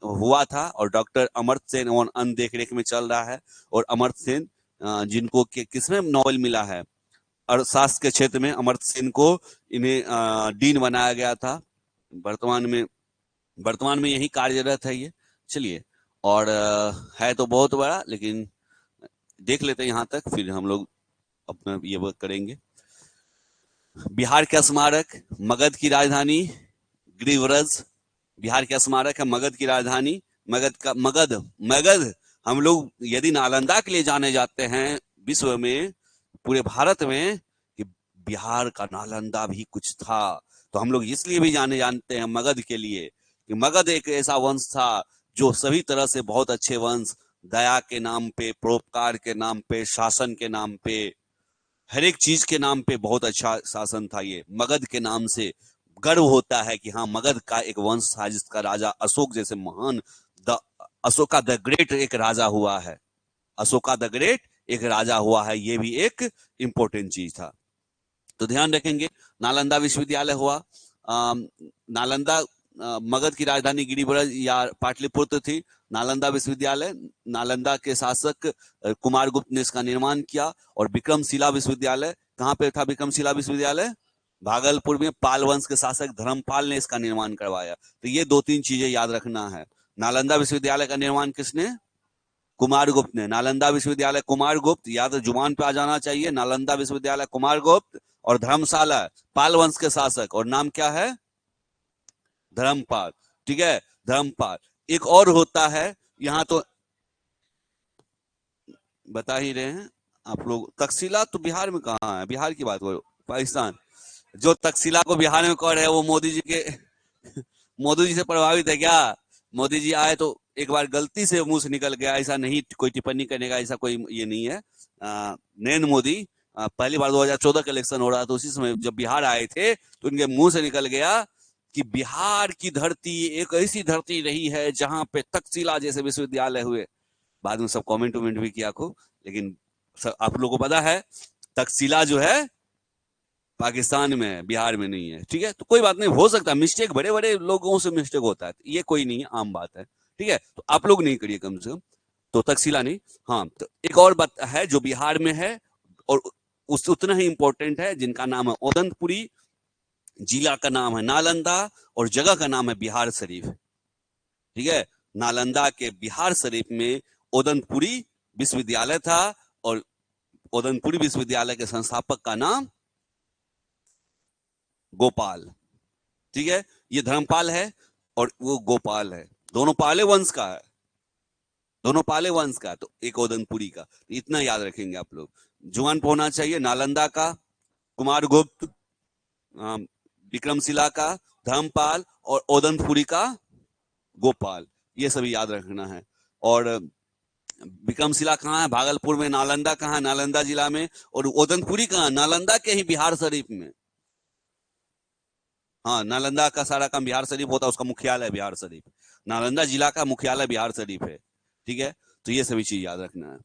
हुआ था, और डॉक्टर अमर्त्य सेन और अन्य देखरेख में चल रहा है। और अमर्त्य सेन, जिनको किसमें नोबेल मिला है? अर्थशास्त्र के क्षेत्र में अमर्त्य सेन को, इन्हें डीन बनाया गया था। वर्तमान में यही कार्यरत है ये। चलिए, और है तो बहुत बड़ा, लेकिन देख लेते हैं यहाँ तक, फिर हम लोग अपना ये वर्क करेंगे। बिहार का स्मारक, मगध की राजधानी गिरिव्रज। बिहार का स्मारक है, मगध की राजधानी, मगध। हम लोग यदि नालंदा के लिए जाने जाते हैं विश्व में, पूरे भारत में, कि बिहार का नालंदा भी कुछ था, तो हम लोग इसलिए भी जाने जानते हैं मगध के लिए कि मगध एक ऐसा वंश था जो सभी तरह से बहुत अच्छे वंश, दया के नाम पे, परोपकार के नाम पे, शासन के नाम पे, हर एक चीज के नाम पे बहुत अच्छा शासन था। ये मगध के नाम से गर्व होता है कि हाँ, मगध का एक वंश था जिसका राजा अशोक जैसे महान, अशोका द ग्रेट एक राजा हुआ है। अशोका द ग्रेट एक राजा हुआ है, ये भी एक इंपॉर्टेंट चीज था, तो ध्यान रखेंगे। नालंदा विश्वविद्यालय हुआ। नालंदा, मगध की राजधानी गिरिव्रज या पाटलिपुत्र थी। नालंदा विश्वविद्यालय, नालंदा के शासक कुमारगुप्त ने इसका निर्माण किया। और विक्रमशिला विश्वविद्यालय, कहाँ पे था विक्रमशिला विश्वविद्यालय? भागलपुर में पाल वंश के शासक धर्मपाल ने इसका निर्माण करवाया। तो ये 2-3 चीजें याद रखना है। नालंदा विश्वविद्यालय का निर्माण किसने? कुमारगुप्त ने। नालंदा विश्वविद्यालय कुमारगुप्त, या तो जुबान पे आ जाना चाहिए, नालंदा विश्वविद्यालय कुमारगुप्त। और धर्मशाला पाल वंश के शासक, और नाम क्या है? धर्मपाल। ठीक है, धर्मपाल। एक और होता है, यहां तो बता ही रहे हैं आप लोग, तक्षशिला तो बिहार में कहाँ है? बिहार की बात करो, पाकिस्तान। जो तक्षशिला को बिहार में कर है वो मोदी जी के मोदी जी से प्रभावित है क्या? मोदी जी आए तो एक बार गलती से मुंह से निकल गया, ऐसा नहीं कोई टिप्पणी करने का, ऐसा कोई ये नहीं है। नरेंद्र मोदी पहली बार 2014 का इलेक्शन हो रहा था, उसी समय जब बिहार आए थे तो उनके मुंह से निकल गया कि बिहार की धरती एक ऐसी धरती रही है जहां पे तक्षशिला जैसे विश्वविद्यालय हुए। बाद में सब कमेंट वमेंट भी किया को, लेकिन आप लोगों को पता है तक्षशिला जो है पाकिस्तान में है, बिहार में नहीं है। ठीक है, तो कोई बात नहीं, हो सकता है मिस्टेक, बड़े बड़े लोगों से मिस्टेक होता है, ये कोई नहीं है, आम बात है। ठीक है, तो आप लोग नहीं करिए कम से कम। तो तक्षशिला नहीं। हाँ, तो एक और बात है जो बिहार में है और उस उतना ही इंपॉर्टेंट है, जिनका नाम है ओदंतपुरी, जिला का नाम है नालंदा और जगह का नाम है बिहार शरीफ। ठीक है, नालंदा के बिहार शरीफ में ओदंतपुरी विश्वविद्यालय था और ओदंतपुरी विश्वविद्यालय के संस्थापक का नाम गोपाल। ठीक है, ये धर्मपाल है और वो गोपाल है, दोनों पाले वंश का है, दोनों पाले वंश का। तो एक ओदनपुरी का, तो इतना याद रखेंगे आप लोग, जुबान पे होना चाहिए। नालंदा का कुमारगुप्त, विक्रमशिला का धर्मपाल और ओदनपुरी का गोपाल, ये सभी याद रखना है। और विक्रमशिला कहाँ है? भागलपुर में। नालंदा कहाँ है? नालंदा जिला में। और ओदनपुरी कहाँ? नालंदा के ही बिहार शरीफ में। हाँ, नालंदा का सारा काम बिहार शरीफ होता है, उसका मुख्यालय बिहार शरीफ। नालंदा जिला का मुख्यालय बिहार शरीफ है। ठीक है, तो ये सभी चीज याद रखना है।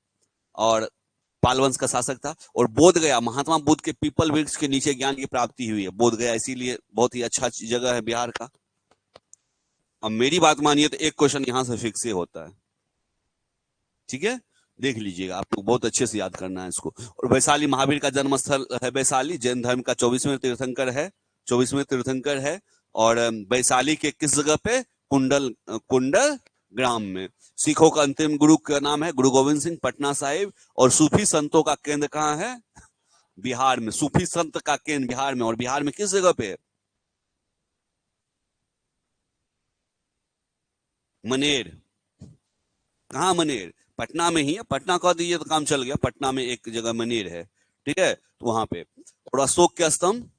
और पाल वंश का शासक था। और बोध गया, महात्मा बुद्ध के पीपल वृक्ष के नीचे ज्ञान की प्राप्ति हुई है बोध गया, इसीलिए बहुत ही अच्छा जगह है बिहार का। अब मेरी बात मानिए तो एक क्वेश्चन यहां से फिक्स होता है। ठीक है, देख लीजिएगा, आपको बहुत अच्छे से याद करना है इसको। और वैशाली महावीर का जन्म स्थल है वैशाली, जैन धर्म का 24वें तीर्थंकर है, 24वें तीर्थंकर है। और वैशाली के किस जगह पे? कुंडल ग्राम में। सिखों का अंतिम गुरु का नाम है गुरु गोविंद सिंह, पटना साहिब। और सूफी संतों का केंद्र कहाँ है? बिहार में। सूफी संत का केंद्र बिहार में, और बिहार में किस जगह पे? मनेर। कहाँ मनेर? पटना में ही है, पटना कह दीजिए तो काम चल गया। पटना में एक जगह मनेर है। ठीक है, तो वहां पे। और अशोक के स्तंभ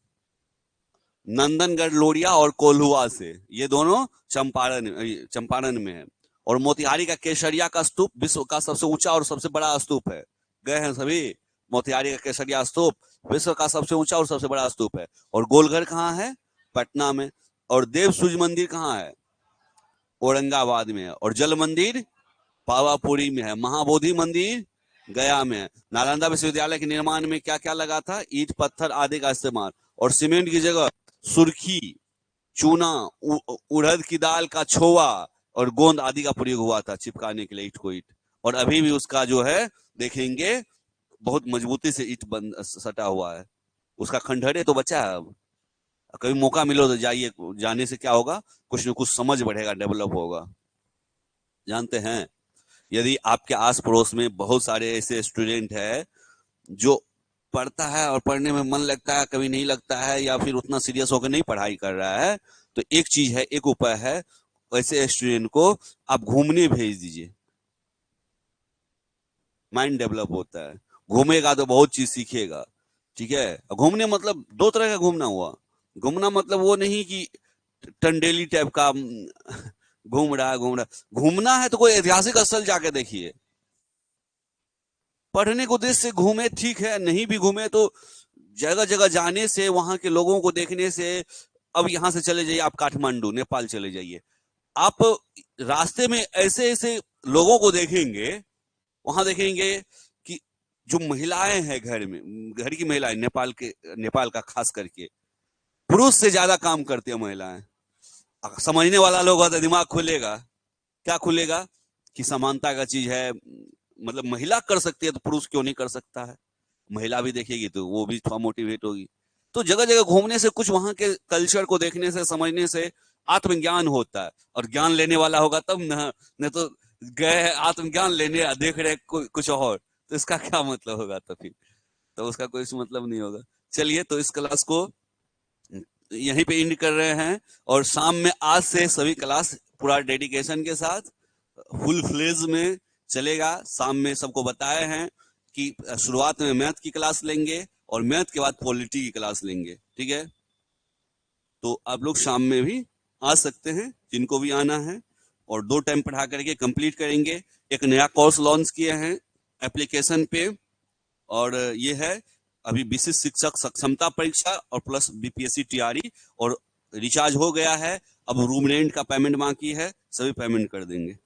नंदनगढ़ लोरिया और कोल्हुआ से, ये दोनों चंपारण में है। और मोतिहारी का केसरिया का स्तूप विश्व का सबसे ऊंचा और सबसे बड़ा स्तूप है। गए हैं सभी? मोतिहारी का केसरिया स्तूप विश्व का सबसे ऊंचा और सबसे बड़ा स्तूप है। और गोलघर कहाँ है? पटना में। और देव सूर्य मंदिर कहाँ है? औरंगाबाद में है। और जल मंदिर पावापुरी में है। महाबोधि मंदिर गया में है। नालंदा विश्वविद्यालय के निर्माण में क्या क्या लगा था? ईंट पत्थर आदि का इस्तेमाल। और सीमेंट की जगह सुर्खी, चूना, उड़द की दाल का छोवा और गोंद आदि का प्रयोग हुआ था चिपकाने के लिए ईंट को ईंट। और अभी भी उसका जो है देखेंगे बहुत मजबूती से ईंट बंद सटा हुआ है, उसका खंडहरे तो बचा है। अब कभी मौका मिलो तो जाइए, जाने से क्या होगा, कुछ न कुछ समझ बढ़ेगा, डेवलप होगा। जानते हैं यदि आपके आस पड़ोस में बहुत सारे ऐसे स्टूडेंट है जो पढ़ता है और पढ़ने में मन लगता है, कभी नहीं लगता है, या फिर उतना सीरियस होकर नहीं पढ़ाई कर रहा है, तो एक चीज है, एक उपाय है, ऐसे स्टूडेंट को आप घूमने भेज दीजिए, माइंड डेवलप होता है। घूमेगा तो बहुत चीज सीखेगा। ठीक है, घूमने मतलब दो तरह का घूमना हुआ। घूमना मतलब वो नहीं कि टंडेली टाइप का घूमना है तो कोई ऐतिहासिक स्थल जाके देखिए। पढ़ने के उद्देश्य से घूमे ठीक है, नहीं भी घूमे तो जगह जगह जाने से, वहां के लोगों को देखने से। अब यहां से चले जाइए आप काठमांडू, नेपाल चले जाइए, आप रास्ते में ऐसे ऐसे लोगों को देखेंगे, वहां देखेंगे कि जो महिलाएं हैं घर में, घर की महिलाएं, नेपाल का खास करके पुरुष से ज्यादा काम करती है महिलाएं। समझने वाला लोग होता, दिमाग खुलेगा। क्या खुलेगा कि समानता का चीज है, मतलब महिला कर सकती है तो पुरुष क्यों नहीं कर सकता है। महिला भी देखेगी तो वो भी थोड़ा मोटिवेट होगी। तो जगह जगह घूमने से, कुछ वहां के कल्चर को देखने से, समझने से आत्मज्ञान होता है। और ज्ञान लेने वाला होगा तब न, नहीं तो गए आत्मज्ञान लेने, देख रहे कुछ और, तो इसका क्या मतलब होगा? तो फिर तो उसका कोई मतलब नहीं होगा। चलिए, तो इस क्लास को यहीं पे एंड कर रहे हैं, और शाम में आज से सभी क्लास पूरा डेडिकेशन के साथ फुल फ्लेज में चलेगा। शाम में सबको बताए हैं कि शुरुआत में मैथ की क्लास लेंगे और मैथ के बाद पॉलिटी की क्लास लेंगे। ठीक है, तो आप लोग शाम में भी आ सकते हैं जिनको भी आना है, और 2 टाइम पढ़ा करके कंप्लीट करेंगे। एक नया कोर्स लॉन्च किए हैं एप्लीकेशन पे, और ये है अभी विशिष्ट शिक्षक सक्षमता परीक्षा और प्लस बीपीएससी टीआरई, और रिचार्ज हो गया है। अब रूम रेंट का पेमेंट बाकी है, सभी पेमेंट कर देंगे।